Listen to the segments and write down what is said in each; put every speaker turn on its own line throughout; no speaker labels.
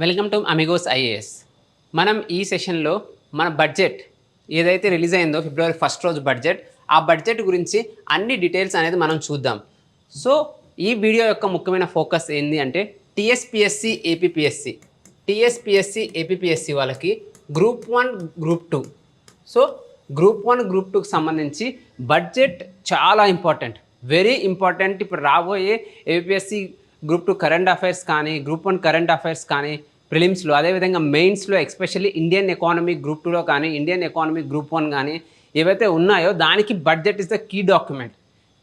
Welcome to Amigos IAS. మనం ఈ సెషన్లో మన బడ్జెట్ ఏదైతే రిలీజ్ అయిందో ఫిబ్రవరి 1 రోజు బడ్జెట్, ఆ బడ్జెట్ గురించి అన్ని డీటెయిల్స్ అనేది మనం చూద్దాం. సో ఈ వీడియో యొక్క ముఖ్యమైన ఫోకస్ ఏంటి అంటే టీఎస్పీఎస్సీ ఏపీపీఎస్సీ వాళ్ళకి group 1 group 2. So group 1 group 2కి సంబంధించి బడ్జెట్ చాలా ఇంపార్టెంట్, వెరీ ఇంపార్టెంట్. ఇప్పుడు రాబోయే ఏపీఎస్సీ గ్రూప్ 2 కరెంట్ అఫైర్స్ కానీ, గ్రూప్ 1 కరెంట్ అఫైర్స్ కానీ, ప్రిలిమ్స్లో, అదేవిధంగా మెయిన్స్లో, ఎస్పెషల్లీ ఇండియన్ ఎకానమీ గ్రూప్ 2లో కానీ, ఇండియన్ ఎకానమీ గ్రూప్ 1 కానీ ఏవైతే ఉన్నాయో దానికి budget is the key document.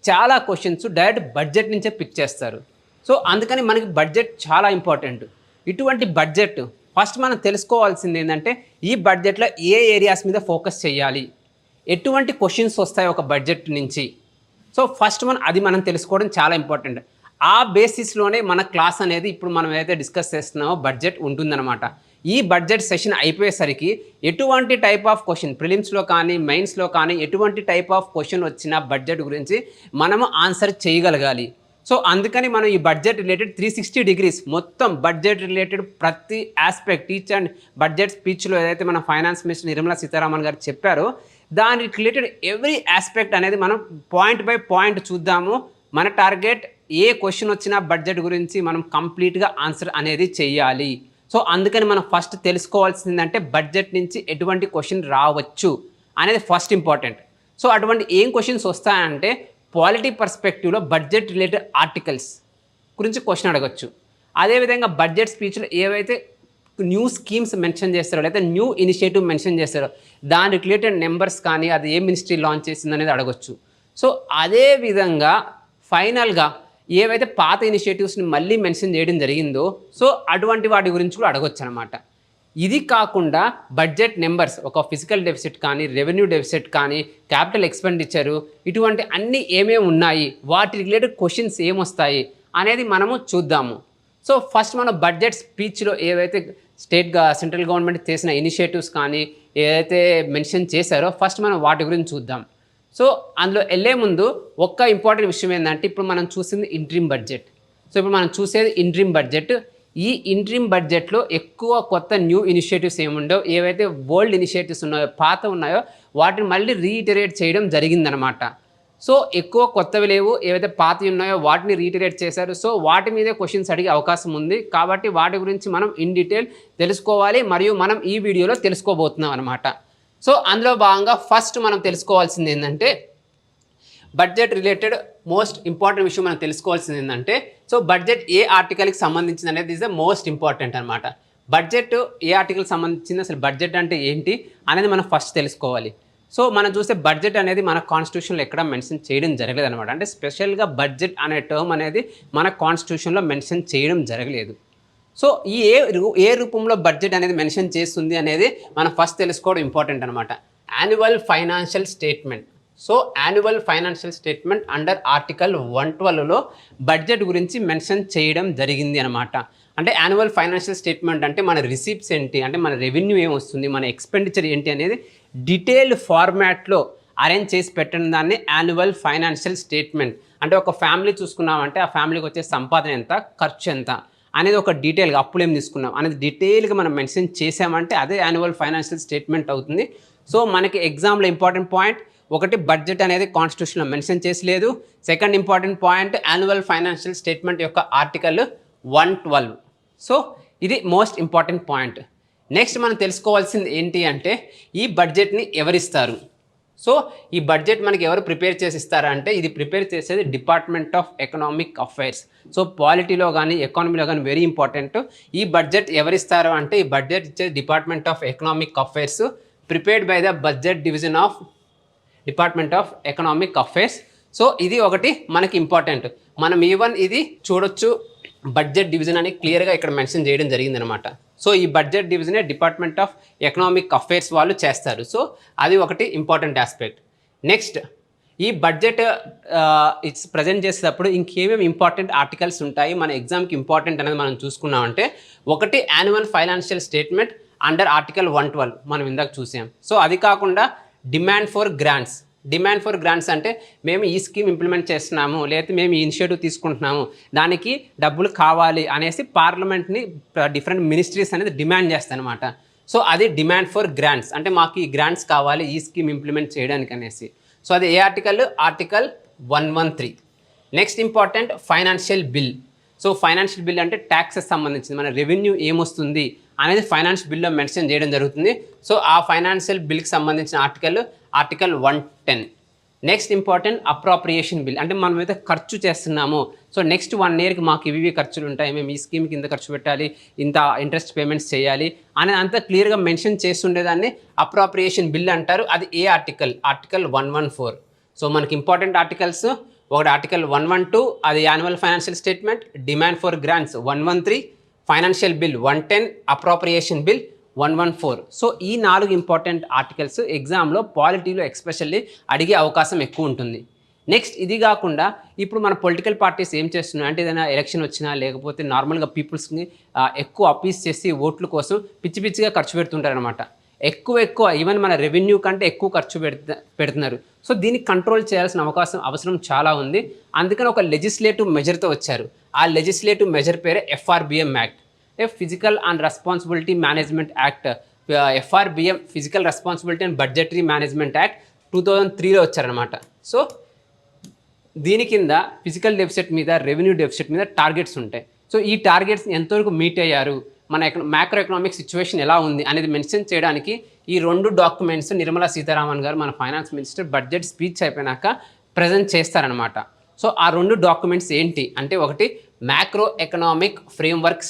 చాలా క్వశ్చన్స్ డైరెక్ట్ బడ్జెట్ నుంచే పిక్ చేస్తారు. సో అందుకని మనకి బడ్జెట్ చాలా ఇంపార్టెంట్. ఇటువంటి బడ్జెట్ ఫస్ట్ మనం తెలుసుకోవాల్సింది ఏంటంటే ఈ బడ్జెట్లో ఏ ఏరియాస్ మీద ఫోకస్ చేయాలి, ఎటువంటి క్వశ్చన్స్ వస్తాయి ఒక బడ్జెట్ నుంచి. సో ఫస్ట్ మనం తెలుసుకోవడం చాలా ఇంపార్టెంట్. ఆ బేసిస్లోనే మన క్లాస్ అనేది ఇప్పుడు మనం ఏదైతే డిస్కస్ చేస్తున్నామో బడ్జెట్ ఉంటుందన్నమాట. ఈ బడ్జెట్ సెషన్ అయిపోయేసరికి ఎటువంటి టైప్ ఆఫ్ క్వశ్చన్ ప్రిలిమ్స్లో కానీ మెయిన్స్లో కానీ ఎటువంటి టైప్ ఆఫ్ క్వశ్చన్ వచ్చినా బడ్జెట్ గురించి మనము ఆన్సర్ చేయగలగాలి. సో అందుకని మనం ఈ బడ్జెట్ రిలేటెడ్ 360 degrees మొత్తం బడ్జెట్ రిలేటెడ్ ప్రతి ఆస్పెక్ట్ ఈచ్ అండ్ బడ్జెట్ స్పీచ్లో ఏదైతే మన ఫైనాన్స్ మినిస్టర్ నిర్మలా సీతారామన్ గారు చెప్పారో దానికి రిలేటెడ్ ఎవ్రీ ఆస్పెక్ట్ అనేది మనం పాయింట్ బై పాయింట్ చూద్దాము. మన టార్గెట్ ఏ క్వశ్చన్ వచ్చినా బడ్జెట్ గురించి మనం కంప్లీట్గా ఆన్సర్ అనేది చేయాలి. సో అందుకని మనం ఫస్ట్ తెలుసుకోవాల్సిందంటే బడ్జెట్ నుంచి ఎటువంటి క్వశ్చన్ రావచ్చు అనేది ఫస్ట్ ఇంపార్టెంట్. సో అటువంటి ఏం క్వశ్చన్స్ వస్తాయంటే పాలిటీ పర్స్పెక్టివ్లో బడ్జెట్ రిలేటెడ్ ఆర్టికల్స్ గురించి క్వశ్చన్ అడగచ్చు. అదేవిధంగా బడ్జెట్ స్పీచ్లో ఏవైతే న్యూ స్కీమ్స్ మెన్షన్ చేస్తారో లేదా న్యూ ఇనిషియేటివ్ మెన్షన్ చేస్తారో దాని రిలేటెడ్ నెంబర్స్ కానీ అది ఏ మినిస్ట్రీ లాంచ్ చేసింది అనేది అడగచ్చు. సో అదేవిధంగా ఫైనల్గా ఏవైతే పాత ఇనిషియేటివ్స్ని మళ్ళీ మెన్షన్ చేయడం జరిగిందో సో అటువంటి వాటి గురించి కూడా అడగొచ్చు అనమాట. ఇది కాకుండా బడ్జెట్ నెంబర్స్, ఒక ఫిజికల్ డెఫిసిట్ కానీ, రెవెన్యూ డెఫిసిట్ కానీ, క్యాపిటల్ ఎక్స్పెండిచరు, ఇటువంటి అన్నీ ఏమేమి ఉన్నాయి, వాటి రిలేటెడ్ క్వశ్చన్స్ ఏమొస్తాయి అనేది మనము చూద్దాము. సో ఫస్ట్ మనం బడ్జెట్ స్పీచ్లో ఏవైతే సెంట్రల్ గవర్నమెంట్ చేసిన ఇనిషియేటివ్స్ కానీ ఏదైతే మెన్షన్ చేశారో ఫస్ట్ మనం వాటి గురించి చూద్దాం. సో అందులో వెళ్ళే ముందు ఒక్క ఇంపార్టెంట్ విషయం ఏంటంటే ఇప్పుడు మనం చూసింది ఇంట్రీమ్ బడ్జెట్. సో ఇప్పుడు మనం చూసేది ఇంట్రీమ్ బడ్జెట్. ఈ ఇంట్రీమ్ బడ్జెట్లో ఎక్కువ కొత్త న్యూ ఇనిషియేటివ్స్ ఏముండో, ఏవైతే ఓల్డ్ ఇనిషియేటివ్స్ ఉన్నాయో, పాత ఉన్నాయో వాటిని మళ్ళీ రీఇటరేట్ చేయడం జరిగిందనమాట. సో ఎక్కువ కొత్తవి లేవు, ఏవైతే పాతవి ఉన్నాయో వాటిని రీఇటరేట్ చేశారు. సో వాటి మీదే క్వశ్చన్స్ అడిగే అవకాశం ఉంది. కాబట్టి వాటి గురించి మనం ఇన్ డీటెయిల్ తెలుసుకోవాలి మరియు మనం ఈ వీడియోలో తెలుసుకోబోతున్నాం అనమాట. సో అందులో భాగంగా ఫస్ట్ మనం తెలుసుకోవాల్సింది ఏంటంటే బడ్జెట్ రిలేటెడ్ మోస్ట్ ఇంపార్టెంట్ విషయం మనం తెలుసుకోవాల్సింది ఏంటంటే సో బడ్జెట్ ఏ ఆర్టికల్కి సంబంధించింది అనేది ఈజ్ ద మోస్ట్ ఇంపార్టెంట్ అనమాట. బడ్జెట్ ఏ ఆర్టికల్కి సంబంధించింది, అసలు బడ్జెట్ అంటే ఏంటి అనేది మనం ఫస్ట్ తెలుసుకోవాలి. సో మనం చూస్తే బడ్జెట్ అనేది మన కాన్స్టిట్యూషన్లో ఎక్కడ మెన్షన్ చేయడం జరగలేదు అనమాట. అంటే స్పెషల్గా బడ్జెట్ అనే టర్మ్ అనేది మన కాన్స్టిట్యూషన్లో మెన్షన్ చేయడం జరగలేదు. సో ఈ ఏ రూపంలో బడ్జెట్ అనేది మెన్షన్ చేస్తుంది అనేది మనం ఫస్ట్ తెలుసుకోవడం ఇంపార్టెంట్ అనమాట. Annual financial statement. So annual financial statement under article 112లో బడ్జెట్ గురించి మెన్షన్ చేయడం జరిగింది అనమాట. అంటే యాన్యువల్ ఫైనాన్షియల్ స్టేట్మెంట్ అంటే మన రిసీప్ట్స్ ఏంటి, అంటే మన రెవెన్యూ ఏమొస్తుంది, మన ఎక్స్పెండిచర్ ఏంటి అనేది డీటెయిల్డ్ ఫార్మాట్లో అరేంజ్ చేసి పెట్టిన దాన్ని యాన్యువల్ ఫైనాన్షియల్ స్టేట్మెంట్. అంటే ఒక ఫ్యామిలీ చూసుకున్నామంటే ఆ ఫ్యామిలీకి వచ్చే సంపాదన ఎంత, ఖర్చు ఎంత అనేది ఒక డీటెయిల్గా, అప్పులు ఏం తీసుకున్నాం అనేది డీటెయిల్గా మనం మెన్షన్ చేసామంటే అదే యాన్యువల్ ఫైనాన్షియల్ స్టేట్మెంట్ అవుతుంది. సో మనకి ఎగ్జామ్లో ఇంపార్టెంట్ పాయింట్ ఒకటి, బడ్జెట్ అనేది కాన్స్టిట్యూషన్లో మెన్షన్ చేసలేదు. Second important point annual financial statement యొక్క ఆర్టికల్ 112. సో ఇది మోస్ట్ ఇంపార్టెంట్ పాయింట్. నెక్స్ట్ మనం తెలుసుకోవాల్సింది ఏంటి అంటే ఈ బడ్జెట్ని ఎవరిస్తారు. సో ఈ బడ్జెట్ మనకి ఎవరు ప్రిపేర్ చేసి ఇస్తారంటే ఇది ప్రిపేర్ చేసేది department of economic affairs. So పాలిటీలో కానీ ఎకానమీలో కానీ వెరీ ఇంపార్టెంట్. ఈ బడ్జెట్ ఎవరిస్తారు అంటే ఈ బడ్జెట్ ఇచ్చేది department of economic affairs, prepared by the budget division of department of economic affairs. So ఇది ఒకటి మనకి ఇంపార్టెంట్. మనం ఈవెన్ ఇది చూడొచ్చు, బడ్జెట్ డివిజన్ అని క్లియర్గా ఇక్కడ మెన్షన్ చేయడం జరిగిందనమాట. సో ఈ బడ్జెట్ డివిజనే డిపార్ట్మెంట్ ఆఫ్ ఎకనామిక్ అఫైర్స్ వాళ్ళు చేస్తారు. సో అది ఒకటి ఇంపార్టెంట్ ఆస్పెక్ట్. నెక్స్ట్ ఈ బడ్జెట్ ప్రజెంట్ చేసేటప్పుడు ఇంకేమేమి ఇంపార్టెంట్ ఆర్టికల్స్ ఉంటాయి, మన ఎగ్జామ్కి ఇంపార్టెంట్ అనేది మనం చూసుకున్నామంటే ఒకటి annual financial statement under article 112 మనం ఇందాక చూసాం. సో అది కాకుండా demand for grants, demand for grants అంటే మేము ఈ స్కీమ్ ఇంప్లిమెంట్ చేస్తున్నాము, లేకపోతే మేము ఈ ఇనిషియేటివ్ తీసుకుంటున్నాము, దానికి డబ్బులు కావాలి అనేసి పార్లమెంట్ని డిఫరెంట్ మినిస్ట్రీస్ అనేది డిమాండ్ చేస్తాయి అనమాట. సో అది డిమాండ్ ఫర్ గ్రాంట్స్, అంటే మాకు ఈ గ్రాంట్స్ కావాలి ఈ స్కీమ్ ఇంప్లిమెంట్ చేయడానికి అనేసి. సో అది ఏ article? Article 113. Next important financial bill. So financial bill అంటే ట్యాక్సెస్ సంబంధించింది, మన రెవెన్యూ ఏమొస్తుంది అనేది ఫైనాన్షియల్ బిల్లో మెన్షన్ చేయడం జరుగుతుంది. సో ఆ ఫైనాన్షియల్ బిల్కి సంబంధించిన article 110. Next important appropriation bill, అంటే మనం అయితే ఖర్చు చేస్తున్నాము, సో నెక్స్ట్ 1 ఇయర్కి మాకు ఇవి ఖర్చులు ఉంటాయి, మేము ఈ స్కీమ్కి ఇంత ఖర్చు పెట్టాలి, ఇంత ఇంట్రెస్ట్ పేమెంట్స్ చేయాలి అనేది అంతా క్లియర్గా మెన్షన్ చేస్తుండేదాన్ని అప్రాప్రియేషన్ బిల్ అంటారు. అది ఏ ఆర్టికల్? ఆర్టికల్ 114. సో మనకి ఇంపార్టెంట్ ఆర్టికల్స్ ఒకటి ఆర్టికల్ 112, అది annual financial statement, demand for grants 113, financial bill 110, appropriation bill 114. So ఈ 4 ఇంపార్టెంట్ ఆర్టికల్స్ ఎగ్జామ్లో పాలిటీలో ఎక్స్పెషల్లీ అడిగే అవకాశం ఎక్కువ ఉంటుంది. నెక్స్ట్ ఇది కాకుండా ఇప్పుడు మన పొలిటికల్ పార్టీస్ ఏం చేస్తున్నాయి అంటే ఏదైనా ఎలక్షన్ వచ్చినా లేకపోతే నార్మల్గా పీపుల్స్ని ఎక్కువ అపీస్ చేసి ఓట్ల కోసం పిచ్చి పిచ్చిగా ఖర్చు పెడుతుంటారనమాట. ఎక్కువ ఈవెన్ మన రెవెన్యూ కంటే ఎక్కువ ఖర్చు పెడుతున్నారు. సో దీన్ని కంట్రోల్ చేయాల్సిన అవసరం చాలా ఉంది. అందుకని ఒక లెజిస్లేటివ్ మెజర్తో వచ్చారు. ఆ లెజిస్లేటివ్ మెజర్ పేరే FRBM act, fiscal and responsibility management act. FRBM fiscal responsibility and budgetary management act 2003లో వచ్చారనమాట. సో దీని కింద ఫిజికల్ డెఫిసిట్ మీద, రెవెన్యూ డెఫిసిట్ మీద టార్గెట్స్ ఉంటాయి. సో ఈ టార్గెట్స్ని ఎంతవరకు మీట్ అయ్యారు, మన మ్యాక్రో ఎకనామిక్ సిచ్యువేషన్ ఎలా ఉంది అనేది మెన్షన్ చేయడానికి ఈ 2 డాక్యుమెంట్స్ నిర్మలా సీతారామన్ గారు మన ఫైనాన్స్ మినిస్టర్ బడ్జెట్ స్పీచ్ అయిపోయినాక ప్రజెంట్ చేస్తారనమాట. సో ఆ 2 డాక్యుమెంట్స్ ఏంటి అంటే ఒకటి మ్యాక్రో ఎకనామిక్ ఫ్రేమ్వర్క్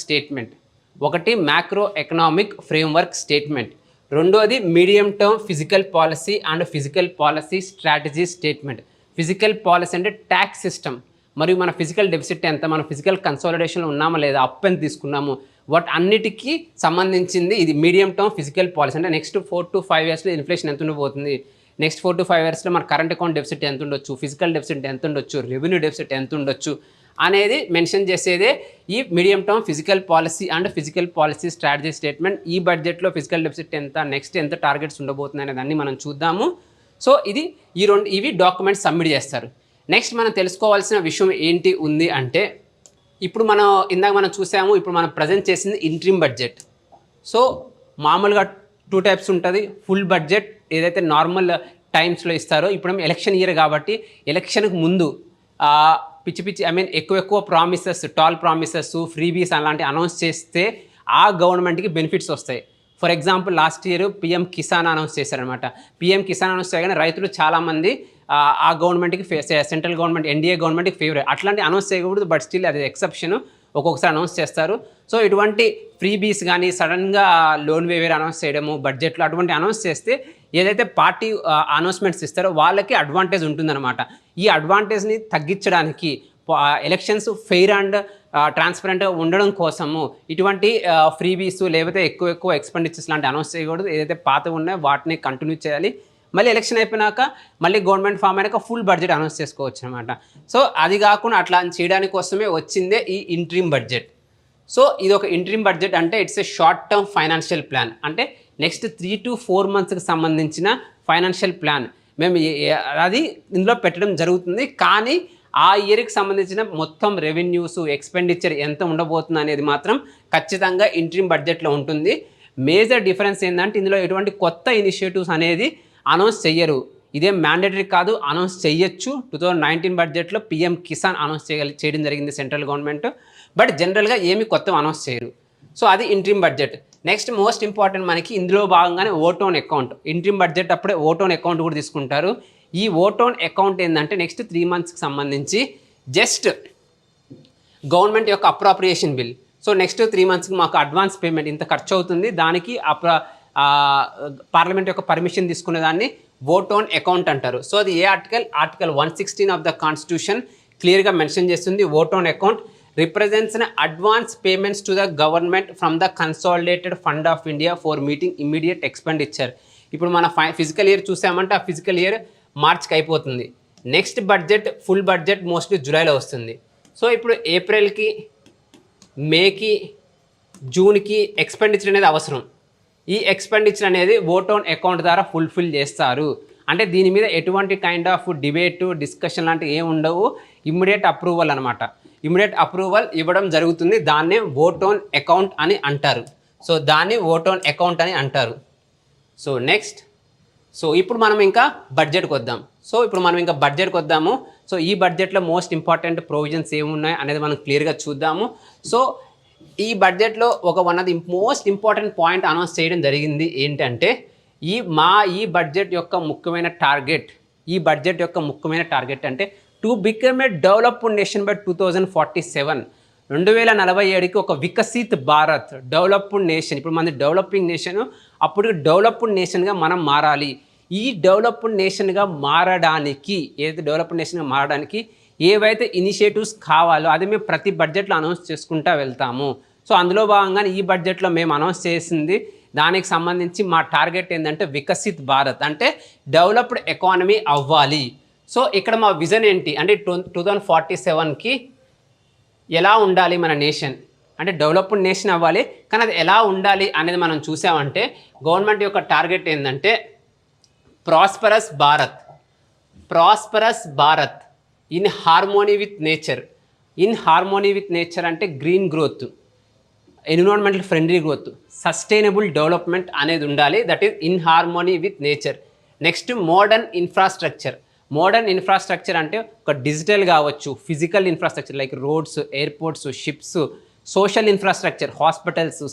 స్టేట్మెంట్, రెండోది medium term physical policy and physical policy strategy statement. Physical policy అంటే ట్యాక్స్ సిస్టమ్, మరియు మన ఫిజికల్ డెఫిసిట్ ఎంత, మన ఫిజికల్ కన్సాలిడేషన్లో ఉన్నామా లేదా, అప్ ఎంత తీసుకున్నాము, వాటి అన్నిటికీ సంబంధించింది ఇది మీడియం టర్మ్ ఫిజికల్ పాలసీ. అంటే నెక్స్ట్ 4 to 5 yearsలో ఇన్ఫ్లేషన్ ఎంత ఉండబోతుంది, నెక్స్ట్ 4 to 5 yearsలో మన కరెంట్ అకౌంట్ డెఫిసిట్ ఎంత ఉండొచ్చు, ఫిజికల్ డెఫిసిట్ ఎంత ఉండొచ్చు, రెవెన్యూ డెఫిసిట్ ఎంత ఉండొచ్చు అనేది మెన్షన్ చేసేదే ఈ medium term physical policy and physical policy strategy statement. ఈ బడ్జెట్లో ఫిజికల్ డెఫిసిట్ ఎంత, నెక్స్ట్ ఎంత టార్గెట్స్ ఉండబోతుంది అనే దాన్ని మనం చూద్దాము. సో ఇవి డాక్యుమెంట్స్ సబ్మిట్ చేస్తారు. నెక్స్ట్ మనం తెలుసుకోవాల్సిన విషయం ఏంటి ఉంది అంటే ఇప్పుడు ఇందాక మనం చూసాము, ఇప్పుడు మనం ప్రజెంట్ చేసింది ఇంట్రీమ్ బడ్జెట్. సో మామూలుగా 2 types ఉంటుంది. ఫుల్ బడ్జెట్ ఏదైతే నార్మల్ టైమ్స్లో ఇస్తారో, ఇప్పుడు ఎలక్షన్ ఇయర్ కాబట్టి ఎలక్షన్కి ముందు పిచ్చి ఎక్కువ ప్రామిసెస్, టాల్ ప్రామిసెస్, ఫ్రీబీస్ అలాంటి అనౌన్స్ చేస్తే ఆ గవర్నమెంట్కి బెనిఫిట్స్ వస్తాయి. For example last year PM Kisan announce చేశారనమాట. PM కిసాన్ అనౌన్స్ చేయగానే రైతులు చాలామంది ఆ గవర్నమెంట్కి సెంట్రల్ గవర్నమెంట్ NDA గవర్నమెంట్కి ఫేవరెట్. అట్లాంటి అనౌన్స్ చేయకూడదు, బట్ స్టిల్ అది ఎక్సెప్షన్, ఒక్కొక్కసారి అనౌన్స్ చేస్తారు. సో ఇటువంటి ఫ్రీబీస్ కానీ సడన్గా లోన్ వేవేర్ అనౌన్స్ చేయడము బడ్జెట్లో, అటువంటి అనౌన్స్ చేస్తే ఏదైతే పార్టీ అనౌన్స్మెంట్స్ ఇస్తారో వాళ్ళకి అడ్వాంటేజ్ ఉంటుందన్నమాట. ఈ అడ్వాంటేజ్ని తగ్గించడానికి ఎలక్షన్స్ ఫెయిర్ అండ్ ట్రాన్స్పరెంట్గా ఉండడం కోసము ఇటువంటి ఫ్రీబీస్ లేకపోతే ఎక్కువ ఎక్స్పెండిచర్స్ లాంటి అనౌన్స్ చేయకూడదు. ఏదైతే పాతవి ఉన్నాయో వాటిని కంటిన్యూ చేయాలి. మళ్ళీ ఎలక్షన్ అయిపోయినాక మళ్ళీ గవర్నమెంట్ ఫామ్ అయినాక ఫుల్ బడ్జెట్ అనౌన్స్ చేసుకోవచ్చు అనమాట. సో అది కాకుండా అట్లా చేయడానికి కోసమే వచ్చిందే ఈ ఇంట్రీమ్ బడ్జెట్. సో ఇది ఒక ఇంట్రీమ్ బడ్జెట్ అంటే it's a short term financial plan, అంటే నెక్స్ట్ 3 to 4 monthsకి సంబంధించిన ఫైనాన్షియల్ ప్లాన్ మేము అది ఇందులో పెట్టడం జరుగుతుంది. కానీ ఆ ఇయర్కి సంబంధించిన మొత్తం రెవెన్యూస్, ఎక్స్పెండిచర్ ఎంత ఉండబోతుంది అనేది మాత్రం ఖచ్చితంగా ఇంట్రీమ్ బడ్జెట్లో ఉంటుంది. మేజర్ డిఫరెన్స్ ఏంటంటే ఇందులో ఎటువంటి కొత్త ఇనిషియేటివ్స్ అనేది అనౌన్స్ చెయ్యరు. ఇదేం మ్యాండేటరీ కాదు, అనౌన్స్ చేయొచ్చు. 2019 బడ్జెట్లో PM కిసాన్ అనౌన్స్ చేయడం జరిగింది సెంట్రల్ గవర్నమెంట్, బట్ జనరల్గా ఏమి కొత్త అనౌన్స్ చేయరు. సో అది interim budget. Next most important మనకి ఇందులో భాగంగానే ఓటోన్ అకౌంట్. ఇంట్రీమ్ బడ్జెట్ అప్పుడే ఓటోన్ అకౌంట్ కూడా తీసుకుంటారు. ఈ ఓటోన్ అకౌంట్ ఏంటంటే నెక్స్ట్ 3 monthsకి సంబంధించి జస్ట్ గవర్నమెంట్ యొక్క అప్రాప్రియేషన్ బిల్. సో నెక్స్ట్ 3 monthsకి మాకు అడ్వాన్స్ పేమెంట్ ఇంత ఖర్చు అవుతుంది, దానికి పార్లమెంట్ యొక్క పర్మిషన్ తీసుకునే దాన్ని ఓటోన్ అకౌంట్ అంటారు. సో అది ఏ ఆర్టికల్ 116 ఆఫ్ ద కాన్స్టిట్యూషన్ క్లియర్గా మెన్షన్ చేస్తుంది. Vote on account represents advance payments to the government from the consolidated fund of India for meeting immediate expenditure. ఇప్పుడు మన ఫిజికల్ ఇయర్ చూసామంటే ఆ ఫిజికల్ ఇయర్ మార్చ్కి అయిపోతుంది. Next budget full budget mostly జూలైలో వస్తుంది. So ఇప్పుడు ఏప్రిల్కి, మేకి, జూన్కి ఎక్స్పెండిచర్ అనేది అవసరం. ఈ ఎక్స్పెండిచర్ అనేది ఓటోన్ అకౌంట్ ద్వారా ఫుల్ఫిల్ చేస్తారు. అంటే దీని మీద ఎటువంటి కైండ్ ఆఫ్ డిబేటు డిస్కషన్ లాంటివి ఏమి ఉండవు, ఇమ్మీడియట్ అప్రూవల్ అనమాట. ఇమ్మీడియట్ అప్రూవల్ ఇవ్వడం జరుగుతుంది. దాన్నే ఓట్ ఆన్ అకౌంట్ అని అంటారు. సో దాన్ని ఓట్ ఆన్ అకౌంట్ అని అంటారు. సో నెక్స్ట్, సో ఇప్పుడు మనం ఇంకా బడ్జెట్కి వద్దాం. సో ఈ బడ్జెట్లో మోస్ట్ ఇంపార్టెంట్ ప్రొవిజన్స్ ఏమున్నాయి అనేది మనం క్లియర్గా చూద్దాము. సో ఈ బడ్జెట్లో one of the most important point announce చేయడం జరిగింది. ఏంటంటే ఈ బడ్జెట్ యొక్క ముఖ్యమైన టార్గెట్ అంటే to become a developed nation by 2047, 2047కి ఒక వికసిత్ భారత్, డెవలప్డ్ నేషన్. ఇప్పుడు మనది డెవలపింగ్ నేషన్, అప్పుడు డెవలప్డ్ నేషన్గా మనం మారాలి. ఈ డెవలప్డ్ నేషన్గా మారడానికి ఏవైతే ఇనిషియేటివ్స్ కావాలో అది మేము ప్రతి బడ్జెట్లో అనౌన్స్ చేసుకుంటూ వెళ్తాము. సో అందులో భాగంగానే ఈ బడ్జెట్లో మేము అనౌన్స్ చేసింది దానికి సంబంధించి మా టార్గెట్ ఏంటంటే వికసిత్ భారత్, అంటే డెవలప్డ్ ఎకానమీ అవ్వాలి. సో ఇక్కడ మా విజన్ ఏంటి అంటే 2047కి ఎలా ఉండాలి మన నేషన్, అంటే డెవలప్డ్ నేషన్ అవ్వాలి. కానీ అది ఎలా ఉండాలి అనేది మనం చూసామంటే గవర్నమెంట్ యొక్క టార్గెట్ ఏంటంటే prosperous Bharat in harmony with nature అంటే green growth, environmental friendly growth, sustainable development అనేది ఉండాలి. That is in harmony with nature. Next modern infrastructure అంటే ఒక డిజిటల్ కావచ్చు, physical infrastructure like roads, airports, ships, social infrastructure, hospitals,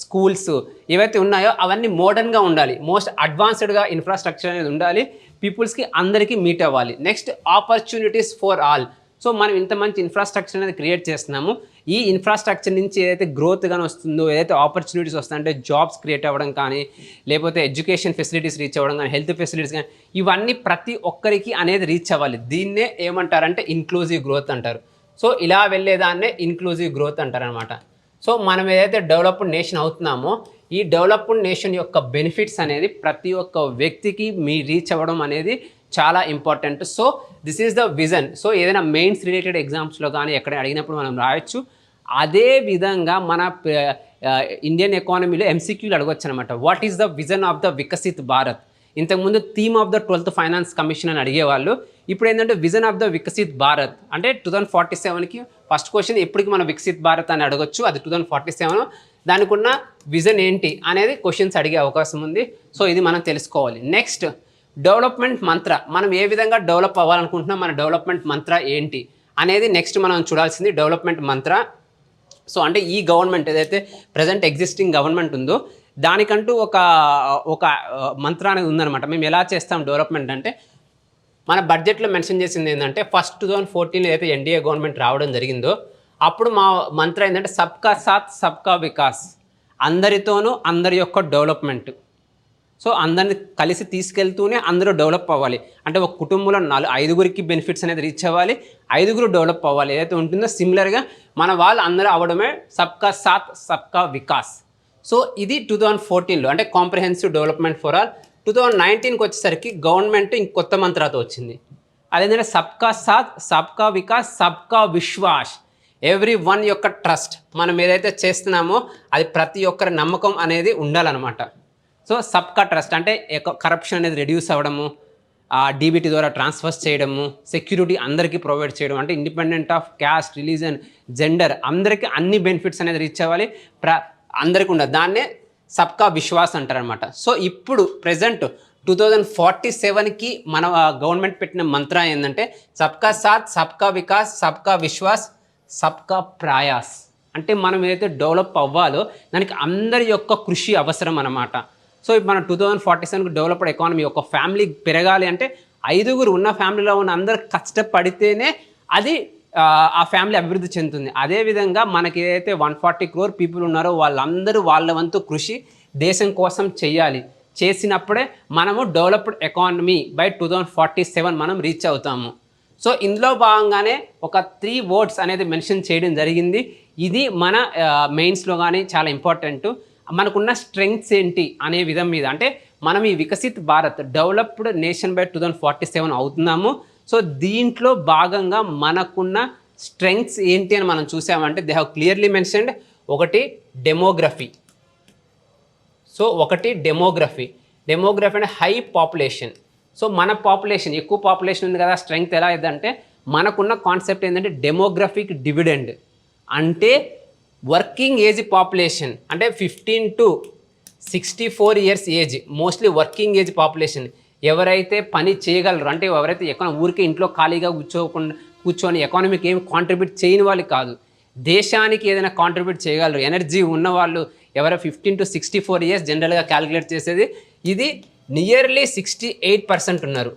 schools ఏవైతే ఉన్నాయో అవన్నీ మోడర్న్గా ఉండాలి. మోస్ట్ అడ్వాన్స్డ్గా ఇన్ఫ్రాస్ట్రక్చర్ అనేది ఉండాలి. పీపుల్స్కి అందరికీ మీట్ అవ్వాలి. Next opportunities for all. So మనం ఇంత మంచి ఇన్ఫ్రాస్ట్రక్చర్ అనేది క్రియేట్ చేస్తున్నాము. ఈ ఇన్ఫ్రాస్ట్రక్చర్ నుంచి ఏదైతే గ్రోత్ కానీ వస్తుందో, ఏదైతే ఆపర్చునిటీస్ వస్తాయంటే జాబ్స్ క్రియేట్ అవ్వడం కానీ, లేకపోతే ఎడ్యుకేషన్ ఫెసిలిటీస్ రీచ్ అవ్వడం కానీ, హెల్త్ ఫెసిలిటీస్ కానీ, ఇవన్నీ ప్రతి ఒక్కరికి అనేది రీచ్ అవ్వాలి. దీన్నే ఏమంటారంటే ఇన్క్లూజివ్ గ్రోత్ అంటారు. సో ఇలా వెళ్ళేదాన్నే ఇన్క్లూజివ్ గ్రోత్ అంటారనమాట. సో మనం ఏదైతే డెవలప్డ్ నేషన్ అవుతున్నామో ఈ డెవలప్డ్ నేషన్ యొక్క బెనిఫిట్స్ అనేది ప్రతి ఒక్క వ్యక్తికి రీచ్ అవ్వడం అనేది చాలా important. So this is the vision. So ఏదైనా మెయిన్స్ రిలేటెడ్ ఎగ్జామ్స్లో కానీ ఎక్కడ అడిగినప్పుడు మనం రాయొచ్చు. అదే విధంగా మన ఇండియన్ ఎకానమీలో ఎంసీక్యూలు అడగొచ్చు అనమాట. What is the vision of the Viksit Bharat? ఇంతకుముందు theme of the 12th finance commission అని అడిగేవాళ్ళు. ఇప్పుడు ఏంటంటే vision of the Viksit Bharat అంటే 2047కి ఫస్ట్ క్వశ్చన్ ఎప్పటికి మనం వికసిత్ భారత్ అని అడగొచ్చు. అది 2047 దానికి ఉన్న విజన్ ఏంటి అనేది క్వశ్చన్స్ అడిగే అవకాశం ఉంది. సో ఇది మనం తెలుసుకోవాలి. నెక్స్ట్ డెవలప్మెంట్ మంత్ర. మనం ఏ విధంగా డెవలప్ అవ్వాలనుకుంటున్నాం, మన డెవలప్మెంట్ మంత్ర ఏంటి అనేది నెక్స్ట్ మనం చూడాల్సింది డెవలప్మెంట్ మంత్ర. సో అంటే ఈ గవర్నమెంట్ ఏదైతే ప్రజెంట్ ఎగ్జిస్టింగ్ గవర్నమెంట్ ఉందో దానికంటూ ఒక మంత్ర అనేది ఉందన్నమాట. మేము ఎలా చేస్తాం డెవలప్మెంట్ అంటే మన బడ్జెట్లో మెన్షన్ చేసింది ఏంటంటే ఫస్ట్ 2014 ఏదైతే ఎన్డీఏ గవర్నమెంట్ రావడం జరిగిందో అప్పుడు మా మంత్ర ఏంటంటే సబ్కా సాత్ సబ్కా వికాస్, అందరితోనూ అందరి యొక్క డెవలప్మెంట్. సో అందరిని కలిసి తీసుకెళ్తూనే అందరూ డెవలప్ అవ్వాలి. అంటే ఒక కుటుంబంలో 5గురికి బెనిఫిట్స్ అనేది రీచ్ అవ్వాలి, 5గురు డెవలప్ అవ్వాలి. ఏదైతే ఉంటుందో సిమిలర్గా మన వాళ్ళు అందరూ అవ్వడమే సబ్కా సాత్ సబ్కా వికాస్. సో ఇది 2014లో అంటే కాంప్రహెన్సివ్ డెవలప్మెంట్ ఫర్ ఆల్. 2019కి వచ్చేసరికి గవర్నమెంట్ ఇంకొత్త మంత్రాతో వచ్చింది. అదేంటంటే సబ్కా సాత్ సబ్కా వికాస్ సబ్కా విశ్వాస్, ఎవ్రీ వన్ యొక్క ట్రస్ట్. మనం ఏదైతే చేస్తున్నామో అది ప్రతి ఒక్కరి నమ్మకం అనేది ఉండాలన్నమాట. సో సబ్కా ట్రస్ట్ అంటే కరప్షన్ అనేది రెడ్యూస్ అవ్వడము, డీబీటీ ద్వారా ట్రాన్స్ఫర్స్ చేయడము, సెక్యూరిటీ అందరికీ ప్రొవైడ్ చేయడం, అంటే independent of caste, religion, gender అందరికీ అన్ని బెనిఫిట్స్ అనేది రీచ్ అవ్వాలి, అందరికీ ఉండదు. దాన్నే సబ్కా విశ్వాస్ అంటారనమాట. సో ఇప్పుడు ప్రజెంట్ 2047కి మన గవర్నమెంట్ పెట్టిన మంత్ర ఏంటంటే సబ్కా సాత్ సబ్కా వికాస్ సబ్కా విశ్వాస్ సబ్కా ప్రయాస్. అంటే మనం ఏదైతే డెవలప్ అవ్వాలో దానికి అందరి యొక్క కృషి అవసరం అన్నమాట. సో ఇప్పుడు మనం 2047కి డెవలప్డ్ ఎకానమీ, ఒక ఫ్యామిలీ పెరగాలి అంటే 5గురు ఉన్న ఫ్యామిలీలో ఉన్న అందరు కష్టపడితేనే అది ఆ ఫ్యామిలీ అభివృద్ధి చెందుతుంది. అదేవిధంగా మనకి ఏదైతే 140 crore పీపుల్ ఉన్నారో వాళ్ళందరూ వాళ్ళ వంతు కృషి దేశం కోసం చేసినప్పుడే మనము డెవలప్డ్ ఎకానమీ బై 2047 మనం రీచ్ అవుతాము. సో ఇందులో భాగంగానే ఒక 3 words అనేది మెన్షన్ చేయడం జరిగింది. ఇది మన మెయిన్స్లో కానీ చాలా ఇంపార్టెంట్. మనకున్న స్ట్రెంగ్త్స్ ఏంటి అనే విధం మీద, అంటే మనం ఈ Viksit Bharat developed nation by 2047 అవుతున్నాము. సో దీంట్లో భాగంగా మనకున్న స్ట్రెంగ్త్స్ ఏంటి అని మనం చూసామంటే దే హ్యావ్ క్లియర్లీ మెన్షన్డ్. ఒకటి డెమోగ్రఫీ. సో ఒకటి డెమోగ్రఫీ అంటే హై పాపులేషన్. సో మన పాపులేషన్ ఎక్కువ పాపులేషన్ ఉంది కదా, స్ట్రెంగ్త్ ఎలా అయిందంటే మనకున్న కాన్సెప్ట్ ఏంటంటే డెమోగ్రఫిక్ డివిడెండ్. అంటే వర్కింగ్ ఏజ్ పాపులేషన్ అంటే 15 to 64 years age, mostly working age population. ఎవరైతే పని చేయగలరు అంటే ఎవరైతే ఊరికే ఇంట్లో ఖాళీగా కూర్చొని ఎకానమీకి ఏమి కాంట్రిబ్యూట్ చేయని వాళ్ళు కాదు, దేశానికి ఏదైనా కాంట్రిబ్యూట్ చేయగలరు, ఎనర్జీ ఉన్నవాళ్ళు ఎవరో 15 to 64 ఇయర్స్ జనరల్గా క్యాలిక్యులేట్ చేసేది. ఇది నియర్లీ 68% ఉన్నారు.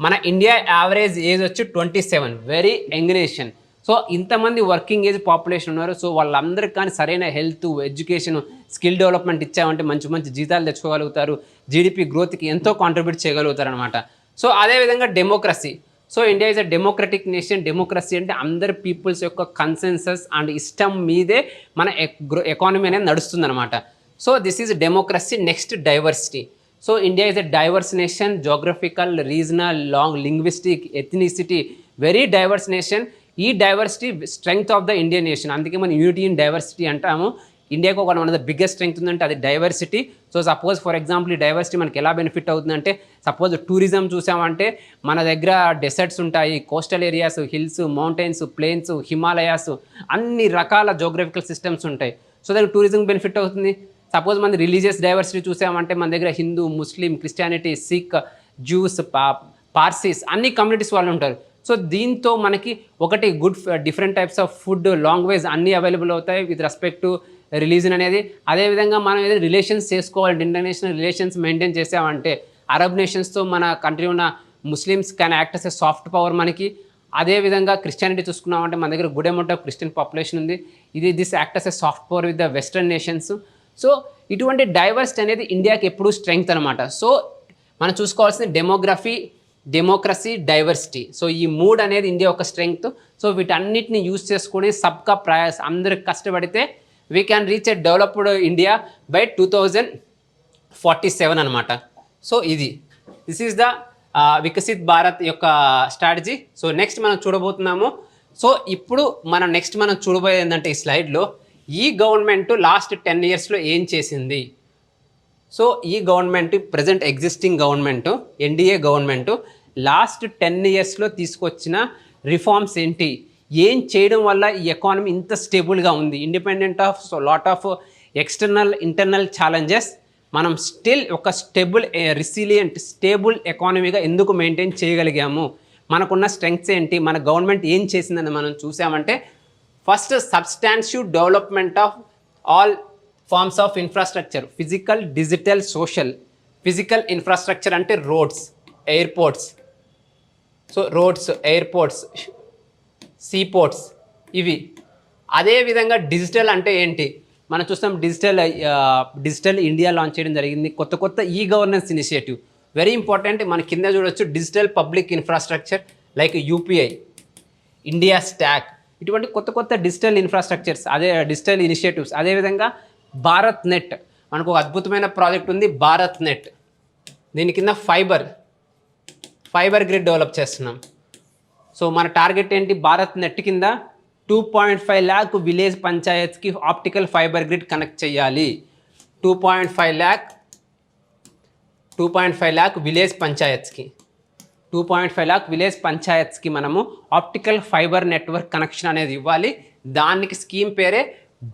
మన ఇండియా యావరేజ్ ఏజ్ వచ్చి 27, వెరీ యంగ్ నేషన్. సో ఇంతమంది వర్కింగ్ ఏజ్ పాపులేషన్ ఉన్నారు. సో వాళ్ళందరికీ కానీ సరైన హెల్త్, ఎడ్యుకేషన్, స్కిల్ డెవలప్మెంట్ ఇచ్చామంటే మంచి మంచి జీతాలు తెచ్చుకోగలుగుతారు, జీడిపి గ్రోత్కి ఎంతో కాంట్రిబ్యూట్ చేయగలుగుతారు అనమాట. సో అదేవిధంగా democracy. So India is a democratic nation. Democracy అంటే అందరి పీపుల్స్ యొక్క కన్సెన్సస్ అండ్ ఇష్టం మీదే మన ఎకానమీ అనేది నడుస్తుంది అనమాట. So this is democracy. Next diversity. So India is a diverse nation, geographical, regional, linguistic, ethnicity, very diverse nation. ఈ diversity strength of the Indian nation. అందుకే మనం యూనిటీ ఇన్ డైవర్సిటీ అంటాము. ఇండియాకు ఒక one of the biggest strength ఉందంటే అది diversity. So suppose for example ఈ diversity మనకి ఎలా బెనిఫిట్ అవుతుందంటే, సపోజ్ టూరిజం చూసామంటే మన దగ్గర డెసర్ట్స్ ఉంటాయి, coastal areas, hills, mountains, plains, Himalayas, అన్ని రకాల జోగ్రఫికల్ సిస్టమ్స్ ఉంటాయి. సో దానికి టూరిజం బెనిఫిట్ అవుతుంది. సపోజ్ మన రిలీజియస్ డైవర్సిటీ చూసామంటే మన దగ్గర Hindu, Muslim, Christianity, Sikh, Jews, Parsis అన్ని కమ్యూనిటీస్ వాళ్ళు ఉంటారు. సో దీంతో మనకి ఒకటి good different types of food, language అన్నీ అవైలబుల్ అవుతాయి విత్ రెస్పెక్ట్ టు రిలీజన్ అనేది. అదేవిధంగా మనం ఏదైనా రిలేషన్స్ చేసుకోవాలి, ఇంటర్నేషనల్ రిలేషన్స్ మెయింటైన్ చేసామంటే అరబ్ నేషన్స్తో మన కంట్రీ ఉన్న Muslims can act as a soft power మనకి. అదేవిధంగా క్రిస్టియానిటీ చూసుకున్నామంటే మన దగ్గర good amount of christian population ఉంది. This act as a soft power with the western nations. So ఇటువంటి డైవర్సిటీ అనేది ఇండియాకి ఎప్పుడూ స్ట్రెంగ్త్ అనమాట. సో మనం చూసుకోవాల్సింది డెమోక్రసీ, డైవర్సిటీ. సో ఈ మూడు అనేది ఇండియా ఒక స్ట్రెంగ్త్. సో వీటన్నిటిని యూజ్ చేసుకుని సబ్కా ప్రయాస్ అందరికి కష్టపడితే we can reach a developed India by 2047 అనమాట. So this is the Viksit Bharat యొక్క స్ట్రాటజీ. సో నెక్స్ట్ మనం చూడబోతున్నాము. సో ఇప్పుడు మనం చూడబోయేది ఏంటంటే ఈ స్లైడ్లో ఈ గవర్నమెంట్ లాస్ట్ 10 ఇయర్స్లో ఏం చేసింది. సో ఈ government present existing government NDA government last 10 ఇయర్స్లో తీసుకొచ్చిన రిఫార్మ్స్ ఏంటి, ఏం చేయడం వల్ల ఈ ఎకానమీ ఇంత స్టేబుల్గా ఉంది, independent of lot of external internal challenges మనం స్టిల్ ఒక రిసిలియంట్ స్టేబుల్ ఎకానమీగా ఎందుకు మెయింటైన్ చేయగలిగాము, మనకున్న స్ట్రెంగ్త్స్ ఏంటి, మన గవర్నమెంట్ ఏం చేసిందని మనం చూసామంటే first substantive development of all forms of infrastructure, physical, digital, social. Physical infrastructure అంటే roads, airports. So roads, airports, seaports ఇవి. అదేవిధంగా డిజిటల్ అంటే ఏంటి మనం చూస్తాం, డిజిటల్ ఇండియా లాంచ్ చేయడం జరిగింది. కొత్త e governance initiative very important. మన కింద చూడొచ్చు digital public infrastructure like UPI, India stock, ఇటువంటి కొత్త డిజిటల్ ఇన్ఫ్రాస్ట్రక్చర్స్, అదే డిజిటల్ ఇనిషియేటివ్స్. అదేవిధంగా భారత్ నెట్, మనకు ఒక అద్భుతమైన ప్రాజెక్ట్ ఉంది భారత్ నెట్. దీని కింద ఫైబర్ గ్రిడ్ డెవలప్ చేస్తున్నాం. సో మన టార్గెట్ ఏంటి, భారత్ నెట్ కింద 2.5 lakh విలేజ్ పంచాయత్స్కి ఆప్టికల్ ఫైబర్ గ్రిడ్ కనెక్ట్ చేయాలి. 2.5 lakh విలేజ్ పంచాయత్స్కి 2.5 lakh విలేజ్ పంచాయత్స్కి మనము ఆప్టికల్ ఫైబర్ నెట్వర్క్ కనెక్షన్ అనేది ఇవ్వాలి. దానికి స్కీమ్ పేరే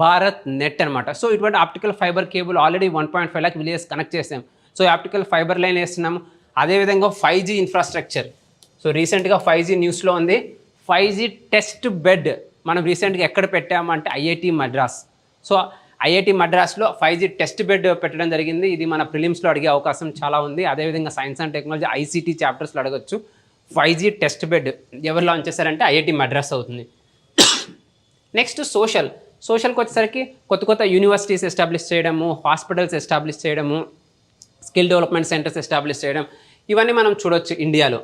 భారత్ నెట్ అనమాట. సో ఇటువంటి optical fibre cable already 1.5 lakh village connect చేసాం. సో ఆప్టికల్ ఫైబర్ లైన్ వేస్తున్నాము. అదేవిధంగా 5G ఇన్ఫ్రాస్ట్రక్చర్. సో రీసెంట్గా 5G న్యూస్లో ఉంది. 5G టెస్ట్ బెడ్ మనం రీసెంట్గా ఎక్కడ పెట్టామంటే ఐఐటి మద్రాస్. సో ఐఐటి మద్రాస్లో 5G టెస్ట్ బెడ్ పెట్టడం జరిగింది. ఇది మన ప్రిలిమ్స్లో అడిగే అవకాశం చాలా ఉంది. అదేవిధంగా సైన్స్ అండ్ టెక్నాలజీ ఐసీటీ చాప్టర్స్లో అడగచ్చు. 5G టెస్ట్ బెడ్ ఎవరు లాంచ్ చేశారంటే ఐఐటి మద్రాస్ అవుతుంది. నెక్స్ట్ సోషల్కి వచ్చేసరికి కొత్త యూనివర్సిటీస్ ఎస్టాబ్లిష్ చేయడము, హాస్పిటల్స్ ఎస్టాబ్లిష్ చేయడము, స్కిల్ డెవలప్మెంట్ సెంటర్స్ ఎస్టాబ్లిష్ చేయడం, ఇవన్నీ మనం చూడొచ్చు ఇండియాలో.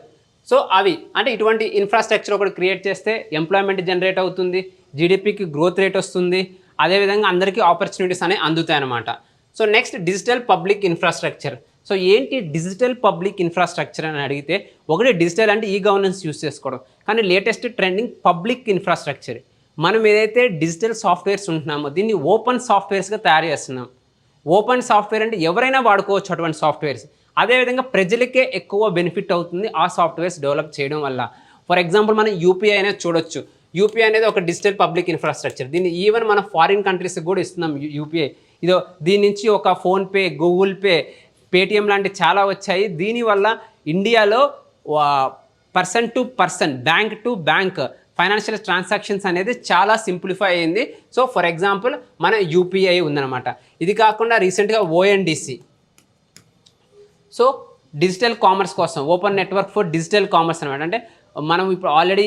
సో అవి అంటే ఇటువంటి ఇన్ఫ్రాస్ట్రక్చర్ ఒకటి క్రియేట్ చేస్తే ఎంప్లాయ్మెంట్ జనరేట్ అవుతుంది, జీడిపికి గ్రోత్ రేట్ వస్తుంది, అదేవిధంగా అందరికీ ఆపర్చునిటీస్ అనేవి అందుతాయి అన్నమాట. So next digital public infrastructure. So ఏంటి డిజిటల్ పబ్లిక్ ఇన్ఫ్రాస్ట్రక్చర్ అని అడిగితే, ఒకటి డిజిటల్ అంటే ఈ గవర్నెన్స్ యూస్ చేసుకోవడం, కానీ లేటెస్ట్ ట్రెండింగ్ పబ్లిక్ ఇన్ఫ్రాస్ట్రక్చర్. మనం ఏదైతే డిజిటల్ సాఫ్ట్వేర్స్ ఉంటున్నామో దీన్ని ఓపెన్ సాఫ్ట్వేర్స్గా తయారు చేస్తున్నాం. ఓపెన్ సాఫ్ట్వేర్ అంటే ఎవరైనా వాడుకోవచ్చు అటువంటి సాఫ్ట్వేర్స్. అదేవిధంగా ప్రజలకే ఎక్కువ బెనిఫిట్ అవుతుంది ఆ సాఫ్ట్వేర్స్ డెవలప్ చేయడం వల్ల. ఫర్ ఎగ్జాంపుల్ మనం యూపీఐ అనేది చూడొచ్చు. యూపీఐ అనేది ఒక డిజిటల్ పబ్లిక్ ఇన్ఫ్రాస్ట్రక్చర్. దీన్ని ఈవెన్ మన ఫారిన్ కంట్రీస్కి కూడా ఇస్తున్నాం యూపీఐ. ఇదో దీని నుంచి ఒక ఫోన్పే, గూగుల్ పే, పేటిఎం లాంటి చాలా వచ్చాయి. దీనివల్ల ఇండియాలో person to person, bank to bank financial transactions అనేది చాలా సింప్లిఫై అయింది. సో ఫర్ ఎగ్జాంపుల్ మన యూపీఐ ఉందన్నమాట. ఇది కాకుండా రీసెంట్గా ఓఎన్డీసీ, సో డిజిటల్ కామర్స్ కోసం, open network for digital commerce అనమాట. అంటే మనం ఇప్పుడు already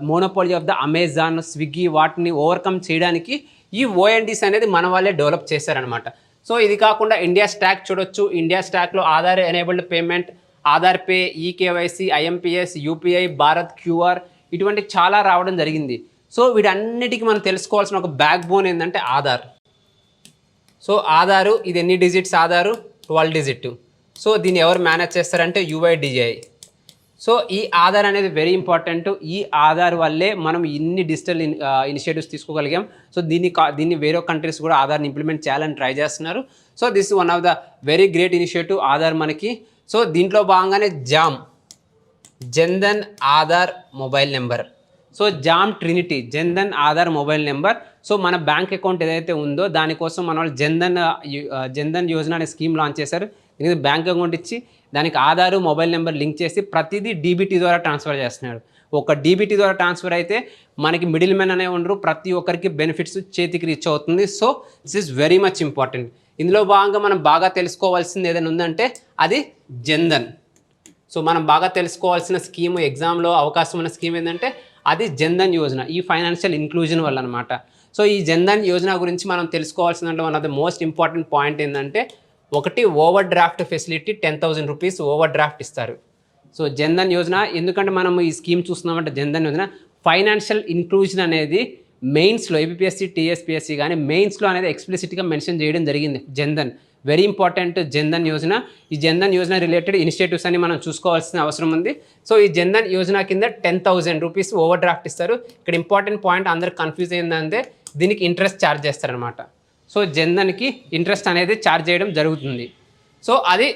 monopoly of the Amazon, Swiggy వాటిని ఓవర్కమ్ చేయడానికి ఈ ఓఎన్డీసీ అనేది మన వాళ్ళే డెవలప్ చేశారనమాట. సో ఇది కాకుండా ఇండియా స్టాక్ చూడొచ్చు. ఇండియా స్టాక్లో Aadhaar enabled payment, Aadhaar pay, eKYC, IMPS, UPI, Bharat QR ఇటువంటి చాలా రావడం జరిగింది. సో వీటన్నిటికీ మనం తెలుసుకోవాల్సిన ఒక బ్యాక్ బోన్ ఏంటంటే ఆధార్. సో ఆధారు ఇది ఎన్ని డిజిట్స్? ఆధారు 12 డిజిట్. సో దీన్ని ఎవరు మేనేజ్ చేస్తారంటే యూఐడిఏఐ. సో ఈ ఆధార్ అనేది వెరీ ఇంపార్టెంట్. ఈ ఆధార్ వల్లే మనం ఇన్ని డిజిటల్ ఇనిషియేటివ్స్ తీసుకోగలిగాం. సో దీన్ని వేరే కంట్రీస్ కూడా ఆధార్ని ఇంప్లిమెంట్ చేయాలని ట్రై చేస్తున్నారు. So this one of the very great initiative Aadhaar మనకి. సో దీంట్లో భాగంగానే Jan Dhan Aadhaar mobile number. So jam Trinity, Jan Dhan Aadhaar mobile number. So మన బ్యాంక్ అకౌంట్ ఏదైతే ఉందో దానికోసం మన వాళ్ళు జన్ధన్ యోజన అనే స్కీమ్ లాంచ్ చేశారు. దీనికి బ్యాంక్ అకౌంట్ ఇచ్చి దానికి ఆధారు మొబైల్ నెంబర్ లింక్ చేసి ప్రతిదీ డీబీటీ ద్వారా ట్రాన్స్ఫర్ చేస్తున్నాడు. ఒక డీబీటీ ద్వారా ట్రాన్స్ఫర్ అయితే మనకి మిడిల్ మ్యాన్ అనే ఉండరు, ప్రతి ఒక్కరికి బెనిఫిట్స్ చేతికి రీచ్ అవుతుంది. So this is very much important. ఇందులో భాగంగా మనం బాగా తెలుసుకోవాల్సింది ఏదైనా ఉందంటే అది జన్ధన్. సో మనం బాగా తెలుసుకోవాల్సిన స్కీమ్, ఎగ్జామ్లో అవకాశం ఉన్న స్కీమ్ ఏంటంటే అది జన్ధన్ యోజన, ఈ ఫైనాన్షియల్ ఇంక్లూజన్ వల్ల అనమాట. సో ఈ జన్ధన్ యోజన గురించి మనం తెలుసుకోవాల్సిందంటే one of the most important point ఏంటంటే ఒకటి over draft facility, 10,000 rupees over draft ఇస్తారు. సో జన్ధన్ యోజన ఎందుకంటే మనం ఈ స్కీమ్ చూస్తున్నామంటే జన్ధన్ యోజన ఫైనాన్షియల్ ఇంక్లూజన్ అనేది మెయిన్స్లో ఏపీఎస్సి, టీఎస్పీఎస్సి కానీ మెయిన్స్లో అనేది ఎక్స్ప్లిసిట్గా మెన్షన్ చేయడం జరిగింది. Jan Dhan very important. జన్ధన్ యోజన, ఈ జన్ధన్ యోజన రిలేటెడ్ ఇనిషియేటివ్స్ అని మనం చూసుకోవాల్సిన అవసరం ఉంది. సో ఈ జన్ధన్ యోజన కింద 10,000 రూపీస్ ఓవర్ డ్రాఫ్ట్ ఇస్తారు. ఇక్కడ ఇంపార్టెంట్ పాయింట్ అందరికి కన్ఫ్యూజ్ అయిందంటే దీనికి ఇంట్రెస్ట్ ఛార్జ్ చేస్తారనమాట. సో జన్ధన్కి ఇంట్రెస్ట్ అనేది ఛార్జ్ చేయడం జరుగుతుంది. సో అది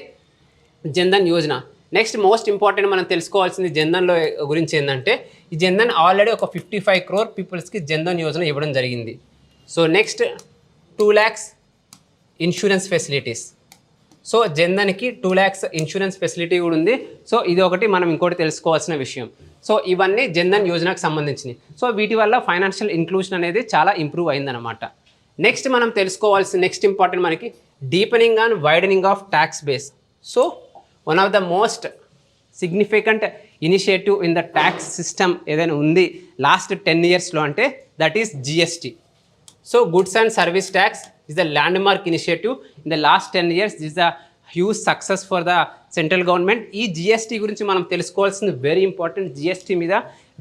Jan Dhan Yojana. Next most important మనం తెలుసుకోవాల్సింది జన్ధన్లో గురించి ఏంటంటే ఈ జన్ధన్ ఆల్రెడీ ఒక 55 crore పీపుల్స్కి జన్ధన్ యోజన ఇవ్వడం జరిగింది. So next 2 lakhs insurance facilities. So జన్ధన్కి 2 lakhs ఇన్సూరెన్స్ ఫెసిలిటీ కూడా ఉంది. సో ఇది ఒకటి మనం ఇంకోటి తెలుసుకోవాల్సిన విషయం. సో ఇవన్నీ జన్ధన్ యోజనకు సంబంధించినవి. సో వీటి వల్ల ఫైనాన్షియల్ ఇంక్లూజన్ అనేది చాలా ఇంప్రూవ్ అయిందనమాట. నెక్స్ట్ మనం తెలుసుకోవాల్సిన నెక్స్ట్ ఇంపార్టెంట్ మనకి deepening and widening of tax base. So one of the most significant initiative in the tax system ఏదైనా ఉంది లాస్ట్ 10 yearsలో అంటే that is GST. So goods and service tax is the landmark initiative in the last 10 years. This is a huge success for the central government. ఈ GST గురించి మనం తెలుసుకోవాల్సింది very important. GST మీద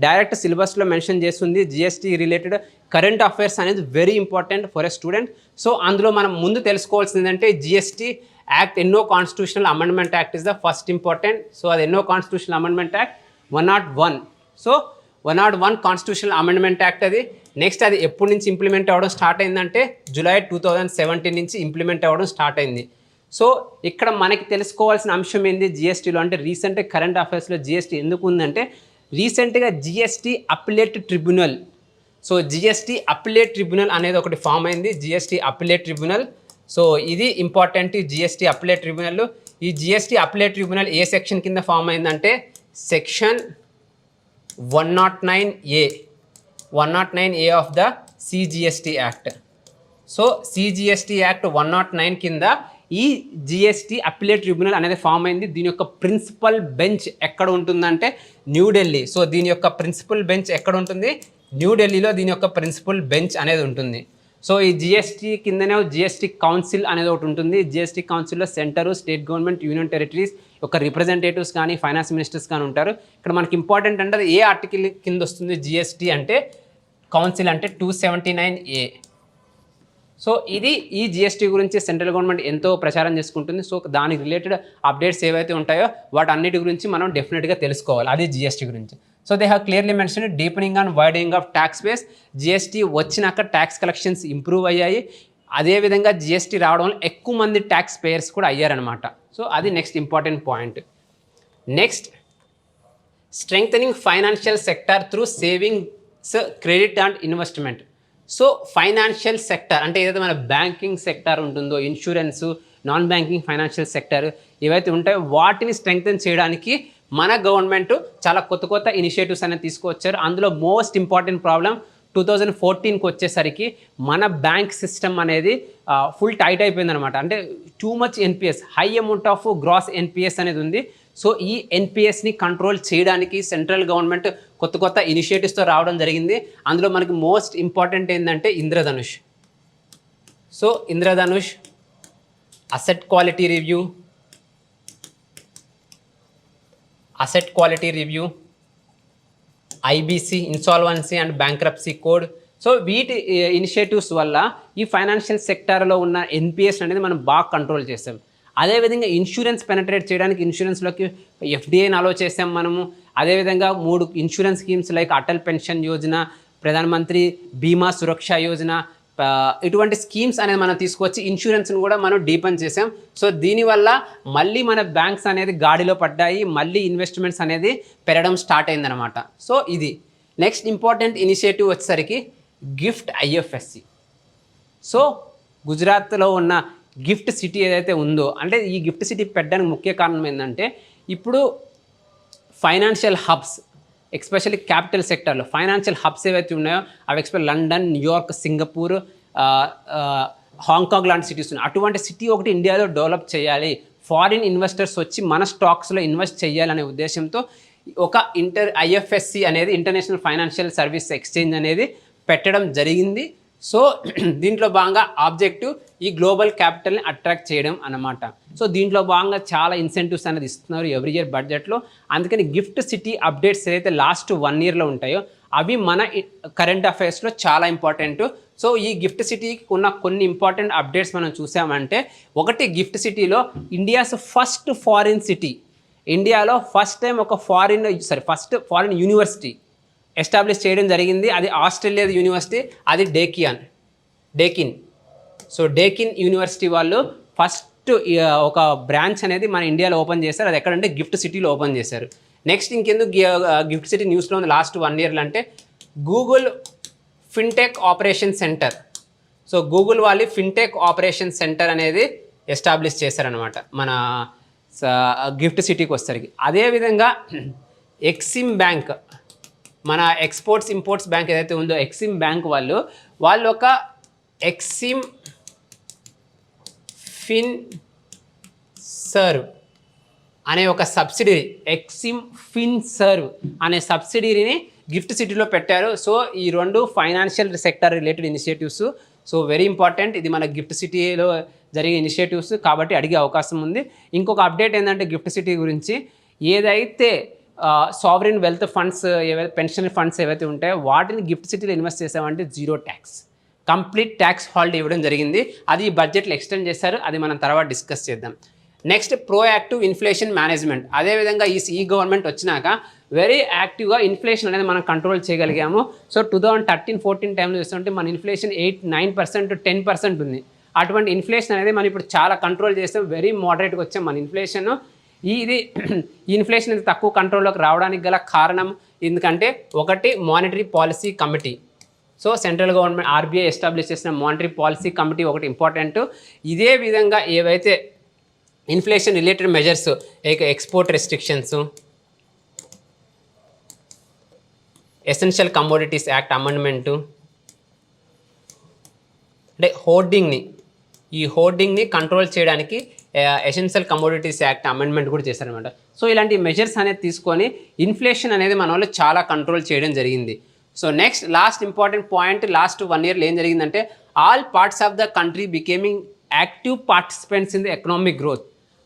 direct సిలబస్లో mention చేస్తుంది. GST related current affairs అనేది very important for a student. So అందులో మనం ముందు తెలుసుకోవాల్సింది ఏంటంటే జిఎస్టీ యాక్ట్, ఎన్నో constitutional amendment act is the first important. So అది ఎన్నో constitutional amendment act 101. So 101 constitutional amendment act అది. నెక్స్ట్ అది ఎప్పటి నుంచి ఇంప్లిమెంట్ అవ్వడం స్టార్ట్ అయిందంటే జూలై 2017 నుంచి ఇంప్లిమెంట్ అవ్వడం స్టార్ట్ అయింది. సో ఇక్కడ మనకి తెలుసుకోవాల్సిన అంశం ఏంది జిఎస్టీలో అంటే రీసెంట్గా కరెంట్ అఫైర్స్లో జిఎస్టీ ఎందుకు ఉందంటే రీసెంట్గా GST appellate tribunal. So GST appellate tribunal అనేది ఒకటి ఫామ్ అయింది, జిఎస్టీ అప్పిలేట్ ట్రిబ్యునల్. సో ఇది ఇంపార్టెంట్ జిఎస్టీ అప్పిలేట్ ట్రిబ్యునల్. ఈ జిఎస్టీ అప్పిలేట్ ట్రిబ్యునల్ ఏ సెక్షన్ కింద ఫామ్ అయిందంటే section 109A of the CGST act. So CGST act 109 కింద ఈ జిఎస్టీ అప్పిలేట్ ట్రిబ్యునల్ అనేది ఫామ్ అయింది. దీని యొక్క ప్రిన్సిపల్ బెంచ్ ఎక్కడ ఉంటుందంటే న్యూఢిల్లీ. సో దీని యొక్క ప్రిన్సిపల్ బెంచ్ ఎక్కడ ఉంటుంది? న్యూఢిల్లీలో దీని యొక్క ప్రిన్సిపల్ బెంచ్ అనేది ఉంటుంది. సో ఈ జిఎస్టీ కిందనే జిఎస్టీ కౌన్సిల్ అనేది ఒకటి ఉంటుంది. జిఎస్టీ కౌన్సిల్లో centre, state government, union territories యొక్క రిప్రజెంటేటివ్స్ కానీ ఫైనాన్స్ మినిస్టర్స్ కానీ ఉంటారు. ఇక్కడ మనకి ఇంపార్టెంట్ అంటే అది ఏ ఆర్టికల్ కింద వస్తుంది జిఎస్టీ అంటే కౌన్సిల్ అంటే 279A. సో ఇది ఈ జిఎస్టీ గురించి సెంట్రల్ గవర్నమెంట్ ఎంతో ప్రచారం చేసుకుంటుంది. సో దానికి రిలేటెడ్ అప్డేట్స్ ఏవైతే ఉంటాయో వాటన్నిటి గురించి మనం డెఫినెట్గా తెలుసుకోవాలి. అది జిఎస్టీ గురించి. So they have clearly mention deepening and widening of tax base. GST వచ్చినాక ట్యాక్స్ కలెక్షన్స్ ఇంప్రూవ్ అయ్యాయి. అదేవిధంగా జిఎస్టీ రావడం వల్ల ఎక్కువ మంది ట్యాక్స్ పేయర్స్ కూడా అయ్యారనమాట. సో అది next important point. Next, strengthening financial sector through savings, credit and investment. So financial sector అంటే ఏదైతే మన బ్యాంకింగ్ సెక్టర్ ఉంటుందో, insurance, non banking financial sector ఏవైతే ఉంటాయో వాటిని స్ట్రెంగ్థన్ చేయడానికి మన గవర్నమెంట్ చాలా కొత్త కొత్త ఇనిషియేటివ్స్ అనేది తీసుకువచ్చారు. అందులో మోస్ట్ ఇంపార్టెంట్ ప్రాబ్లం 2014కి వచ్చేసరికి మన బ్యాంక్ సిస్టమ్ అనేది ఫుల్ టైట్ అయిపోయిందనమాట. అంటే too much NPAs, high amount of gross NPAs అనేది ఉంది. సో ఈ ఎన్పిఎస్ని కంట్రోల్ చేయడానికి సెంట్రల్ గవర్నమెంట్ కొత్త కొత్త ఇనిషియేటివ్స్తో రావడం జరిగింది. అందులో మనకి మోస్ట్ ఇంపార్టెంట్ ఏంటంటే Indradhanush. So Indradhanush, asset quality review, IBC, insolvency and bankruptcy code. So వీటి ఇనిషియేటివ్స్ వల్ల ఈ ఫైనాన్షియల్ సెక్టార్లో ఉన్న ఎన్పిఎస్ అనేది మనం బాగా కంట్రోల్ చేస్తాం. అదేవిధంగా ఇన్సూరెన్స్ పెనట్రేట్ చేయడానికి ఇన్సూరెన్స్లోకి ఎఫ్డిఐని అలో చేసాం మనము. అదేవిధంగా 3 insurance schemes like Atal pension Yojana, ప్రధానమంత్రి బీమా సురక్ష యోజన, ఇటువంటి స్కీమ్స్ అనేది మనం తీసుకొచ్చి ఇన్సూరెన్స్ను కూడా మనం డీపెన్ చేసాం. సో దీనివల్ల మళ్ళీ మన బ్యాంక్స్ అనేది గాడిలో పడ్డాయి, మళ్ళీ ఇన్వెస్ట్మెంట్స్ అనేది పెరగడం స్టార్ట్ అయిందనమాట. సో ఇది నెక్స్ట్ ఇంపార్టెంట్ ఇనిషియేటివ్ వచ్చేసరికి గిఫ్ట్ ఐఎఫ్ఎస్సి. సో గుజరాత్లో ఉన్న గిఫ్ట్ సిటీ ఏదైతే ఉందో, అంటే ఈ గిఫ్ట్ సిటీ పెట్టడానికి ముఖ్య కారణం ఏంటంటే ఇప్పుడు ఫైనాన్షియల్ హబ్స్, ఎస్పెషల్లీ క్యాపిటల్ సెక్టర్లో ఫైనాన్షియల్ హబ్స్ ఏవైతే ఉన్నాయో అవి special London, New York, Singapore, Hong Kong లాంటి సిటీస్ ఉన్నాయి. అటువంటి సిటీ ఒకటి ఇండియాలో డెవలప్ చేయాలి, ఫారిన్ ఇన్వెస్టర్స్ వచ్చి మన స్టాక్స్లో ఇన్వెస్ట్ చేయాలనే ఉద్దేశంతో ఒక ఐఎఫ్ఎస్సి అనేది ఇంటర్నేషనల్ ఫైనాన్షియల్ సర్వీస్ ఎక్స్చేంజ్ అనేది పెట్టడం జరిగింది. సో దీంట్లో భాగంగా ఆబ్జెక్టివ్ ఈ గ్లోబల్ క్యాపిటల్ని అట్రాక్ట్ చేయడం అన్నమాట. సో దీంట్లో భాగంగా చాలా ఇన్సెంటివ్స్ అనేది ఇస్తున్నారు ఎవ్రీ ఇయర్ బడ్జెట్లో. అందుకని గిఫ్ట్ సిటీ అప్డేట్స్ ఏదైతే లాస్ట్ 1 ఇయర్లో ఉంటాయో అవి మన కరెంట్ అఫైర్స్లో చాలా ఇంపార్టెంట్. సో ఈ గిఫ్ట్ సిటీకి ఉన్న కొన్ని ఇంపార్టెంట్ అప్డేట్స్ మనం చూసామంటే, ఒకటి గిఫ్ట్ సిటీలో ఇండియాస్ ఫస్ట్ ఫారిన్ సిటీ, ఇండియాలో ఫస్ట్ టైం ఒక ఫస్ట్ ఫారిన్ యూనివర్సిటీ ఎస్టాబ్లిష్ చేయడం జరిగింది. అది ఆస్ట్రేలియా యూనివర్సిటీ, అది డేకిన్. సో డేకిన్ యూనివర్సిటీ వాళ్ళు ఫస్ట్ ఒక బ్రాంచ్ అనేది మన ఇండియాలో ఓపెన్ చేశారు. అది ఎక్కడంటే గిఫ్ట్ సిటీలో ఓపెన్ చేశారు. నెక్స్ట్ ఇంకెందుకు గిఫ్ట్ సిటీ న్యూస్లో ఉంది లాస్ట్ 1 ఇయర్లో అంటే, Google fintech operation centre. So Google వాళ్ళు ఫిన్టెక్ ఆపరేషన్ సెంటర్ అనేది ఎస్టాబ్లిష్ చేశారనమాట మన గిఫ్ట్ సిటీకి వచ్చేసరికి. అదేవిధంగా ఎక్సిమ్ బ్యాంక్, మన ఎక్స్పోర్ట్స్ ఇంపోర్ట్స్ బ్యాంక్ ఏదైతే ఉందో ఎక్సిమ్ బ్యాంక్ వాళ్ళు ఒక ఎక్సిమ్ ఫిన్ సర్వ్ అనే ఒక సబ్సిడరీ, ఎక్సిమ్ ఫిన్ సర్వ్ అనే సబ్సిడరీని గిఫ్ట్ సిటీలో పెట్టారు. సో ఈ 2 financial sector related initiatives. So very important, ఇది మన గిఫ్ట్ సిటీలో జరిగే ఇనిషియేటివ్స్ కాబట్టి అడిగే అవకాశం ఉంది. ఇంకొక అప్డేట్ ఏంటంటే గిఫ్ట్ సిటీ గురించి, ఏదైతే సావరిన్ వెల్త్ ఫండ్స్ ఏవైతే పెన్షన్ ఫండ్స్ ఏవైతే ఉంటాయో వాటిని గిఫ్ట్ సిటీలో ఇన్వెస్ట్ చేసామంటే 0 ట్యాక్స్, కంప్లీట్ ట్యాక్స్ హాలిడే ఇవ్వడం జరిగింది. అది ఈ బడ్జెట్లో ఎక్స్టెండ్ చేశారు, అది మనం తర్వాత డిస్కస్ చేద్దాం. Next, proactive inflation management. అదేవిధంగా ఈ గవర్నమెంట్ వచ్చినాక వెరీ యాక్టివ్గా ఇన్ఫ్లేషన్ అనేది మనం కంట్రోల్ చేయగలిగాము. సో 2013-14 టైంలో చూస్తుంటే మన ఇన్ఫ్లేషన్ 8-9%, 10% ఉంది. అటువంటి ఇన్ఫ్లేషన్ అనేది మనం ఇప్పుడు చాలా కంట్రోల్ చేస్తాం, వెరీ మోడరేట్గా వచ్చాం మన ఇన్ఫ్లేషన్. ఇది ఇన్ఫ్లేషన్ అనేది తక్కువ కంట్రోల్లోకి రావడానికి గల కారణం ఎందుకంటే, ఒకటి monetary policy committee. So central government RBI establish చేసిన మానిటరీ పాలసీ కమిటీ ఒకటి ఇంపార్టెంట్. ఇదే విధంగా ఏవైతే inflation related measures, export restrictions, essential commodities act amendment, అంటే హోర్డింగ్ని కంట్రోల్ చేయడానికి ఎసెన్షియల్ కమోడిటీస్ యాక్ట్ అమెండ్మెంట్ కూడా చేశారనమాట. సో ఇలాంటి మెజర్స్ అనేది తీసుకొని ఇన్ఫ్లేషన్ అనేది మన వాళ్ళు చాలా కంట్రోల్ చేయడం జరిగింది. So next last important point, last 1 ఇయర్లో ఏం జరిగిందంటే, all parts of the country becoming active participants in the economic growth.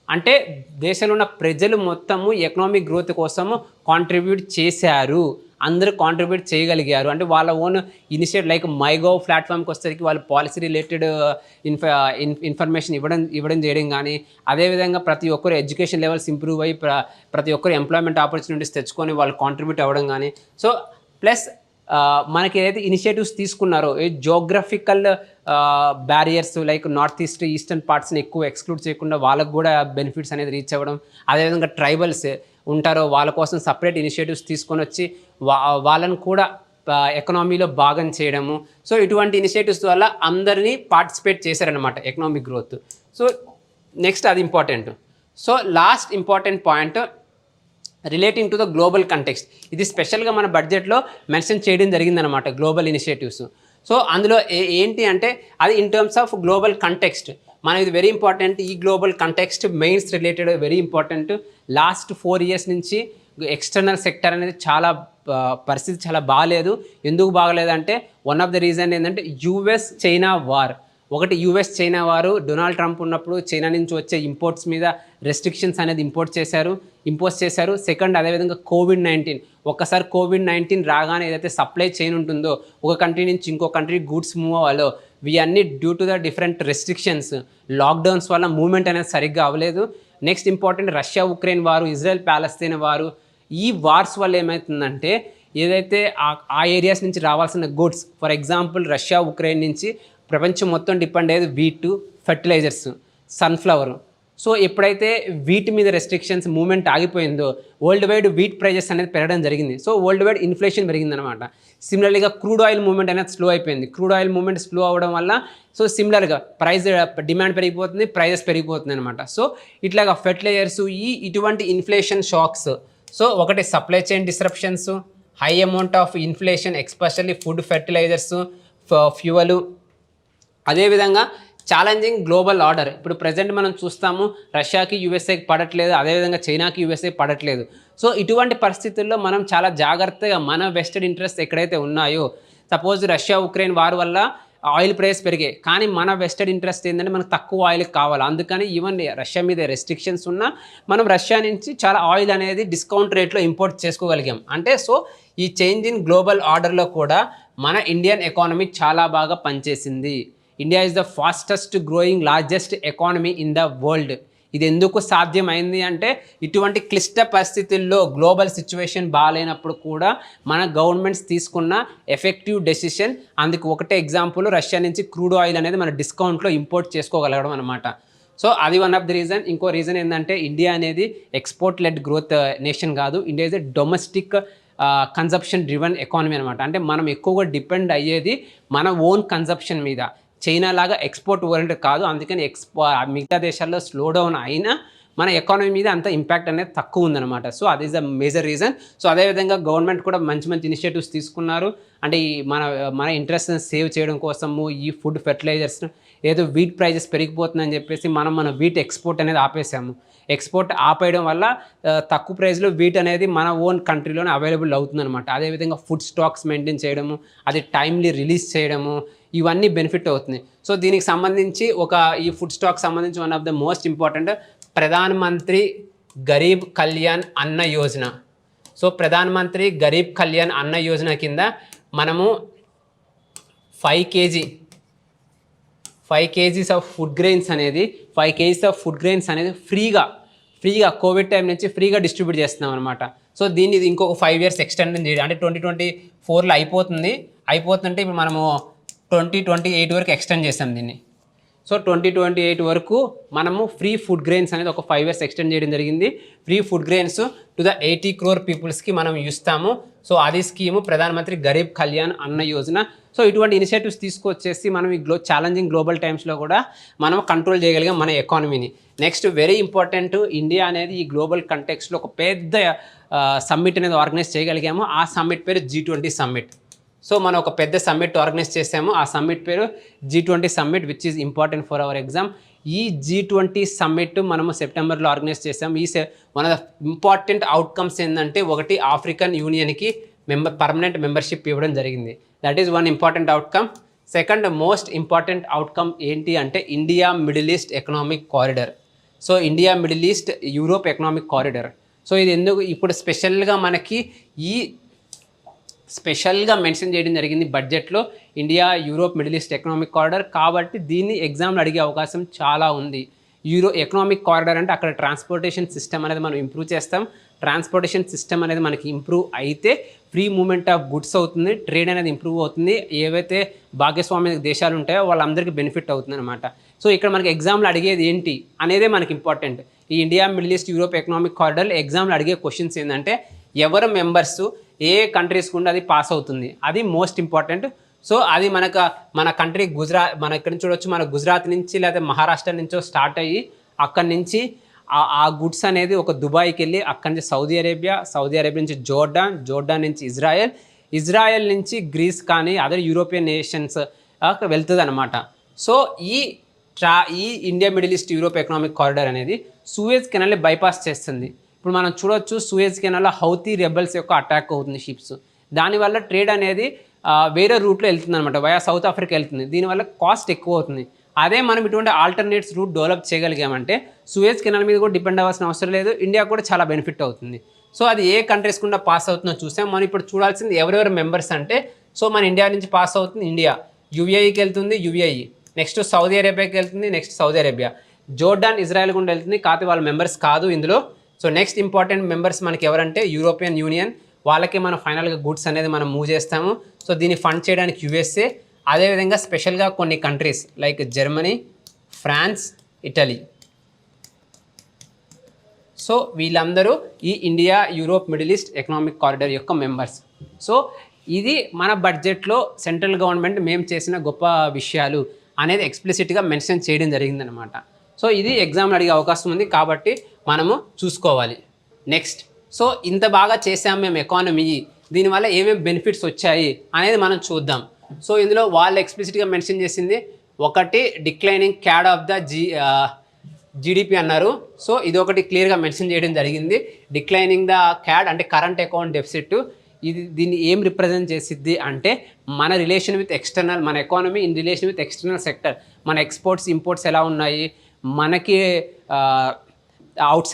అంటే దేశంలో ఉన్న ప్రజలు మొత్తము ఎకనామిక్ గ్రోత్ కోసము కాంట్రిబ్యూట్ చేశారు, అందరూ కాంట్రిబ్యూట్ చేయగలిగారు. అంటే వాళ్ళ ఓన్ ఇనిషియేటివ్ లైక్ మైగోవ్ ప్లాట్ఫామ్కి వచ్చేసరికి వాళ్ళు పాలసీ రిలేటెడ్ ఇన్ఫర్మేషన్ ఇవ్వడం చేయడం కానీ, అదేవిధంగా ప్రతి ఒక్కరు ఎడ్యుకేషన్ లెవెల్స్ ఇంప్రూవ్ అయ్యి ప్రతి ఒక్కరు ఎంప్లాయ్మెంట్ ఆపర్చునిటీస్ తెచ్చుకొని వాళ్ళు కాంట్రిబ్యూట్ అవ్వడం కానీ. సో ప్లస్ మనకి ఏదైతే ఇనిషియేటివ్స్ తీసుకున్నారో, geographical barriers like north eastern పార్ట్స్ని ఎక్కువ ఎక్స్క్లూడ్ చేయకుండా వాళ్ళకు కూడా బెనిఫిట్స్ అనేది రీచ్ అవ్వడం. అదేవిధంగా ట్రైబల్స్ ఉంటారో వాళ్ళ కోసం సపరేట్ ఇనిషియేటివ్స్ తీసుకొని వచ్చి వాళ్ళని కూడా ఎకనామీలో భాగం చేయడము. సో ఇటువంటి ఇనిషియేటివ్స్ వల్ల అందరినీ పార్టిసిపేట్ చేశారనమాట ఎకనామిక్ గ్రోత్. సో నెక్స్ట్ అది important. So last important point relating to the global context. ఇది స్పెషల్గా మన బడ్జెట్లో మెన్షన్ చేయడం జరిగిందనమాట గ్లోబల్ ఇనిషియేటివ్స్. సో అందులో ఏంటి అంటే అది in terms of global context. మనం ఇది వెరీ ఇంపార్టెంట్. ఈ global context mains related very important. Last 4 years నుంచి ఎక్స్టర్నల్ సెక్టర్ అనేది చాలా పరిస్థితి చాలా బాగాలేదు. ఎందుకు బాగలేదంటే వన్ ఆఫ్ ద రీజన్ ఏంటంటే యూఎస్ చైనా వార్. ఒకటి యూఎస్ చైనా వారు డొనాల్డ్ ట్రంప్ ఉన్నప్పుడు చైనా నుంచి వచ్చే ఇంపోర్ట్స్ మీద రెస్ట్రిక్షన్స్ అనేది ఇంపోజ్ చేశారు. సెకండ్ అదేవిధంగా కోవిడ్-19. ఒక్కసారి కోవిడ్-19 రాగానే ఏదైతే సప్లై చైన్ ఉంటుందో ఒక కంట్రీ నుంచి ఇంకో కంట్రీ గూడ్స్ మూవ్ అవ్వాలో ఇవన్నీ due to the different restrictions lockdowns వల్ల మూవ్మెంట్ అనేది సరిగ్గా అవ్వలేదు. నెక్స్ట్ ఇంపార్టెంట్ రష్యా ఉక్రెయిన్ వారు, ఇజ్రాయెల్ ప్యాలెస్తీన్ వారు. ఈ వార్స్ వల్ల ఏమవుతుందంటే ఏదైతే ఆ ఏరియాస్ నుంచి రావాల్సిన goods, for example Russia Ukraine నుంచి ప్రపంచం మొత్తం డిపెండ్ అయ్యేది వీటు, ఫెర్టిలైజర్స్, సన్ఫ్లవర్. సో ఎప్పుడైతే వీటి మీద రెస్ట్రిక్షన్స్ మూవ్మెంట్ ఆగిపోయిందో వరల్డ్ వైడ్ వీట్ ప్రైజెస్ అనేది పెరగడం జరిగింది. సో వరల్డ్ వైడ్ ఇన్ఫ్లేషన్ పెరిగిందనమాట. సిమిలర్లీగా క్రూడ్ ఆయిల్ మూవ్మెంట్ అనేది స్లో అయిపోయింది. క్రూడ్ ఆయిల్ మూవ్మెంట్ స్లో అవ్వడం వల్ల సో సిమిలర్గా డిమాండ్ పెరిగిపోతుంది, ప్రైజెస్ పెరిగిపోతుంది అనమాట. సో ఇట్లాగా ఫెర్టిలైజర్స్ ఇటువంటి ఇన్ఫ్లేషన్ షాక్స్. సో ఒకటి supply chain disruptions, high amount of inflation especially food, fertilisers, fuel. అదేవిధంగా ఛాలెంజింగ్ గ్లోబల్ ఆర్డర్. ఇప్పుడు ప్రజెంట్ మనం చూస్తాము రష్యాకి యూఎస్ఏకి పడట్లేదు, అదేవిధంగా చైనాకి యూఎస్ఏ పడట్లేదు. సో ఇటువంటి పరిస్థితుల్లో మనం చాలా జాగ్రత్తగా మన వెస్టెడ్ ఇంట్రెస్ట్ ఎక్కడైతే ఉన్నాయో, సపోజ్ రష్యా ఉక్రెయిన్ వార్ వల్ల ఆయిల్ ప్రైస్ పెరిగాయి, కానీ మన వెస్టెడ్ ఇంట్రెస్ట్ ఏంటంటే మనకు తక్కువ ఆయిల్ కావాలి. అందుకని ఈవెన్ రష్యా మీద రెస్ట్రిక్షన్స్ ఉన్నా మనం రష్యా నుంచి చాలా ఆయిల్ అనేది డిస్కౌంట్ రేట్లో ఇంపోర్ట్ చేసుకోగలిగాం. అంటే సో ఈ చేంజ్ ఇన్ గ్లోబల్ ఆర్డర్లో కూడా మన ఇండియన్ ఎకానమీ చాలా బాగా పనిచేసింది. India is the fastest growing largest economy in the world. ఇది ఎందుకు సాధ్యమైంది అంటే ఇటువంటి క్లిష్ట పరిస్థితుల్లో గ్లోబల్ సిచ్యువేషన్ బాగాలేనప్పుడు కూడా మన గవర్నమెంట్స్ తీసుకున్న ఎఫెక్టివ్ డెసిషన్. అందుకు ఒకటే ఎగ్జాంపుల్ రష్యా నుంచి క్రూడ్ ఆయిల్ అనేది మన డిస్కౌంట్లో ఇంపోర్ట్ చేసుకోగలగడం అనమాట. సో అది వన్ ఆఫ్ ది రీజన్. ఇంకో రీజన్ ఏంటంటే ఇండియా అనేది ఎక్స్పోర్ట్ లెడ్ గ్రోత్ నేషన్ కాదు. India is a domestic consumption driven economy అనమాట. అంటే మనం ఎక్కువగా డిపెండ్ అయ్యేది మన ఓన్ కన్సంప్షన్ మీద. చైనా లాగా ఎక్స్పోర్ట్ ఓరియంటెడ్ కాదు. అందుకని మిగతా దేశాల్లో స్లో డౌన్ అయినా మన ఎకానమీ మీద అంత ఇంపాక్ట్ అనేది తక్కువ ఉందన్నమాట. సో అది is the major reason. So అదేవిధంగా గవర్నమెంట్ కూడా మంచి మంచి ఇనిషియేటివ్స్ తీసుకున్నారు. అంటే ఈ మన ఇంట్రెస్ట్ని సేవ్ చేయడం కోసము ఈ ఫుడ్, ఫెర్టిలైజర్స్ ఏదో వీట్ ప్రైజెస్ పెరిగిపోతుందని చెప్పేసి మన వీట్ ఎక్స్పోర్ట్ అనేది ఆపేసాము. ఎక్స్పోర్ట్ ఆపేయడం వల్ల తక్కువ ప్రైస్లో వీట్ అనేది మన ఓన్ కంట్రీలోనే అవైలబుల్ అవుతుందన్నమాట. అదేవిధంగా ఫుడ్ స్టాక్స్ మెయింటైన్ చేయడము, అది టైమ్లీ రిలీజ్ చేయడము, ఇవన్నీ బెనిఫిట్ అవుతుంది. సో దీనికి సంబంధించి ఈ ఫుడ్ స్టాక్ సంబంధించి one of the most important Pradhan Mantri Garib Kalyan అన్న యోజన. సో ప్రధాన్ మంత్రి గరీబ్ కళ్యాణ్ అన్న యోజన కింద మనము 5 kgs ఆఫ్ ఫుడ్ గ్రెయిన్స్ అనేది 5 kgs ఆఫ్ ఫుడ్ గ్రెయిన్స్ అనేది ఫ్రీగా కోవిడ్ టైం నుంచి ఫ్రీగా డిస్ట్రిబ్యూట్ చేస్తున్నాం అనమాట. సో దీన్ని ఇంకొక 5 years ఎక్స్టెండ్ చేయడం, అంటే 2024లో అయిపోతుంటే ఇప్పుడు మనము 2028 వరకు ఎక్స్టెండ్ చేస్తాం దీన్ని. సో 2028 వరకు మనము ఫ్రీ ఫుడ్ గ్రెయిన్స్ అనేది ఒక 5 years ఎక్స్టెండ్ చేయడం జరిగింది. Free food grains to the 80 crore పీపుల్స్కి మనం ఇస్తాము. సో అది స్కీము ప్రధాన మంత్రి గరీబ్ కళ్యాణ్ అన్న యోజన. సో ఇటువంటి ఇనిషియేటివ్స్ తీసుకొచ్చేసి మనం ఈ ఛాలెంజింగ్ గ్లోబల్ టైమ్స్లో కూడా మనం కంట్రోల్ చేయగలిగాం మన ఎకానమీని. నెక్స్ట్ వెరీ ఇంపార్టెంట్, ఇండియా అనేది ఈ గ్లోబల్ కంటెక్స్లో ఒక పెద్ద సమ్మిట్ అనేది ఆర్గనైజ్ చేయగలిగాము. ఆ సమ్మిట్ పేరు G20 సమ్మిట్. సో మనం ఒక పెద్ద సమ్మిట్ ఆర్గనైజ్ చేసాము. ఆ సమ్మిట్ పేరు G20 summit, which is important for hour exam. ఈ G20 సమ్మిట్ మనము సెప్టెంబర్లో ఆర్గనైజ్ చేసాము. One of the important outcomes ఏంటంటే ఒకటి ఆఫ్రికన్ యూనియన్కి పర్మనెంట్ మెంబర్షిప్ ఇవ్వడం జరిగింది. That is one important outcome. Second most important outcome ఏంటి అంటే India middle East economic corridor. So India middle east Europe economic corridor. So ఇది ఎందుకు ఇప్పుడు స్పెషల్గా మెన్షన్ చేయడం జరిగింది బడ్జెట్లో, India Europe Middle East economic corridor. కాబట్టి దీన్ని ఎగ్జామ్లో అడిగే అవకాశం చాలా ఉంది. ఎకనామిక్ కారిడార్ అంటే అక్కడ ట్రాన్స్పోర్టేషన్ సిస్టమ్ అనేది మనం ఇంప్రూవ్ చేస్తాం. ట్రాన్స్పోర్టేషన్ సిస్టమ్ అనేది మనకి ఇంప్రూవ్ అయితే ఫ్రీ మూవ్మెంట్ ఆఫ్ గుడ్స్ అవుతుంది, ట్రేడ్ అనేది ఇంప్రూవ్ అవుతుంది, ఏవైతే భాగస్వామ్య దేశాలు ఉంటాయో వాళ్ళందరికీ బెనిఫిట్ అవుతుంది అనమాట. సో ఇక్కడ మనకి ఎగ్జామ్లో అడిగేది ఏంటి అనేదే మనకి ఇంపార్టెంట్. ఈ India middle east Europe economic corridor ఎగ్జామ్లో అడిగే క్వశ్చన్స్ ఏంటంటే ఎవరు మెంబర్స్ ఏ కంట్రీస్ కూడా అది పాస్ అవుతుంది, అది మోస్ట్ ఇంపార్టెంట్. సో అది మన కంట్రీ గుజరాత్, మన ఇక్కడ నుంచి చూడొచ్చు, మన గుజరాత్ నుంచి లేదా మహారాష్ట్ర నుంచో స్టార్ట్ అయ్యి అక్కడి నుంచి ఆ గుడ్స్ అనేది ఒక దుబాయ్కి వెళ్ళి అక్కడి నుంచి సౌదీ అరేబియా నుంచి జోర్డాన్ నుంచి ఇజ్రాయెల్ నుంచి గ్రీస్ కానీ అదర్ యూరోపియన్ నేషన్స్ వెళ్తుంది అనమాట. సో ఈ India middle east Europe economic corridor అనేది సూయజ్ కెనాల్ని బైపాస్ చేస్తుంది. ఇప్పుడు మనం చూడొచ్చు సూయజ్ కెనాల్లో హౌతీ రెబల్స్ యొక్క అటాక్ అవుతుంది షిప్స్, దానివల్ల ట్రేడ్ అనేది వేరే రూట్లో వెళ్తుంది అనమాట, వయా సౌత్ ఆఫ్రికా వెళ్తుంది. దీనివల్ల కాస్ట్ ఎక్కువ అవుతుంది. అదే మనం ఇటువంటి ఆల్టర్నేట్స్ రూట్ డెవలప్ చేయగలిగామంటే సూయజ్ కెనాల్ మీద కూడా డిపెండ్ అవ్వాల్సిన అవసరం లేదు, ఇండియా కూడా చాలా బెనిఫిట్ అవుతుంది. సో అది ఏ కంట్రీస్ కూడా పాస్ అవుతుందో చూసాం. మనం ఇప్పుడు చూడాల్సింది ఎవరెవరు మెంబర్స్ అంటే, సో మన ఇండియా నుంచి పాస్ అవుతుంది ఇండియా, యుఏఈకి వెళ్తుంది యుఏఈ, నెక్స్ట్ సౌదీ అరేబియాకి వెళ్తుంది, next Saudi Arabia, Jordan Israel కూడా వెళ్తుంది, కాకపోతే వాళ్ళ మెంబర్స్ కాదు ఇందులో. సో నెక్స్ట్ ఇంపార్టెంట్ మెంబర్స్ మనకి ఎవరంటే యూరోపియన్ యూనియన్, వాళ్ళకి మనం ఫైనల్గా గుడ్స్ అనేది మనం మూవ్ చేస్తాము. సో దీన్ని ఫండ్ చేయడానికి యుఎస్ఏ, అదేవిధంగా స్పెషల్గా కొన్ని countries like Germany, France, Italy. So వీళ్ళందరూ ఈ India Europe Middle East economic corridor యొక్క మెంబర్స్. సో ఇది మన బడ్జెట్లో సెంట్రల్ గవర్నమెంట్ మేము చేసిన గొప్ప విషయాలు అనేది ఎక్స్ప్లిసిట్గా మెన్షన్ చేయడం జరిగిందనమాట. సో ఇది ఎగ్జామ్లో అడిగే అవకాశం ఉంది కాబట్టి మనము చూసుకోవాలి. నెక్స్ట్, సో ఇంత బాగా చేసాం మేము ఎకానమీ, దీనివల్ల ఏమేమి బెనిఫిట్స్ వచ్చాయి అనేది మనం చూద్దాం. సో ఇందులో వాళ్ళు ఎక్స్ప్లిసిట్గా మెన్షన్ చేసింది ఒకటి declining CAD of the GDP అన్నారు. సో ఇది ఒకటి క్లియర్గా మెన్షన్ చేయడం జరిగింది. డిక్లైనింగ్ ద క్యాడ్ అంటే కరెంట్ అకౌంట్ డెఫిసిట్, దీన్ని ఏం రిప్రజెంట్ చేసిద్ది అంటే మన రిలేషన్ విత్ ఎక్స్టర్నల్, మన economy in relation with external sector, మన ఎక్స్పోర్ట్స్ ఇంపోర్ట్స్ ఎలా ఉన్నాయి, మనకి అవుట్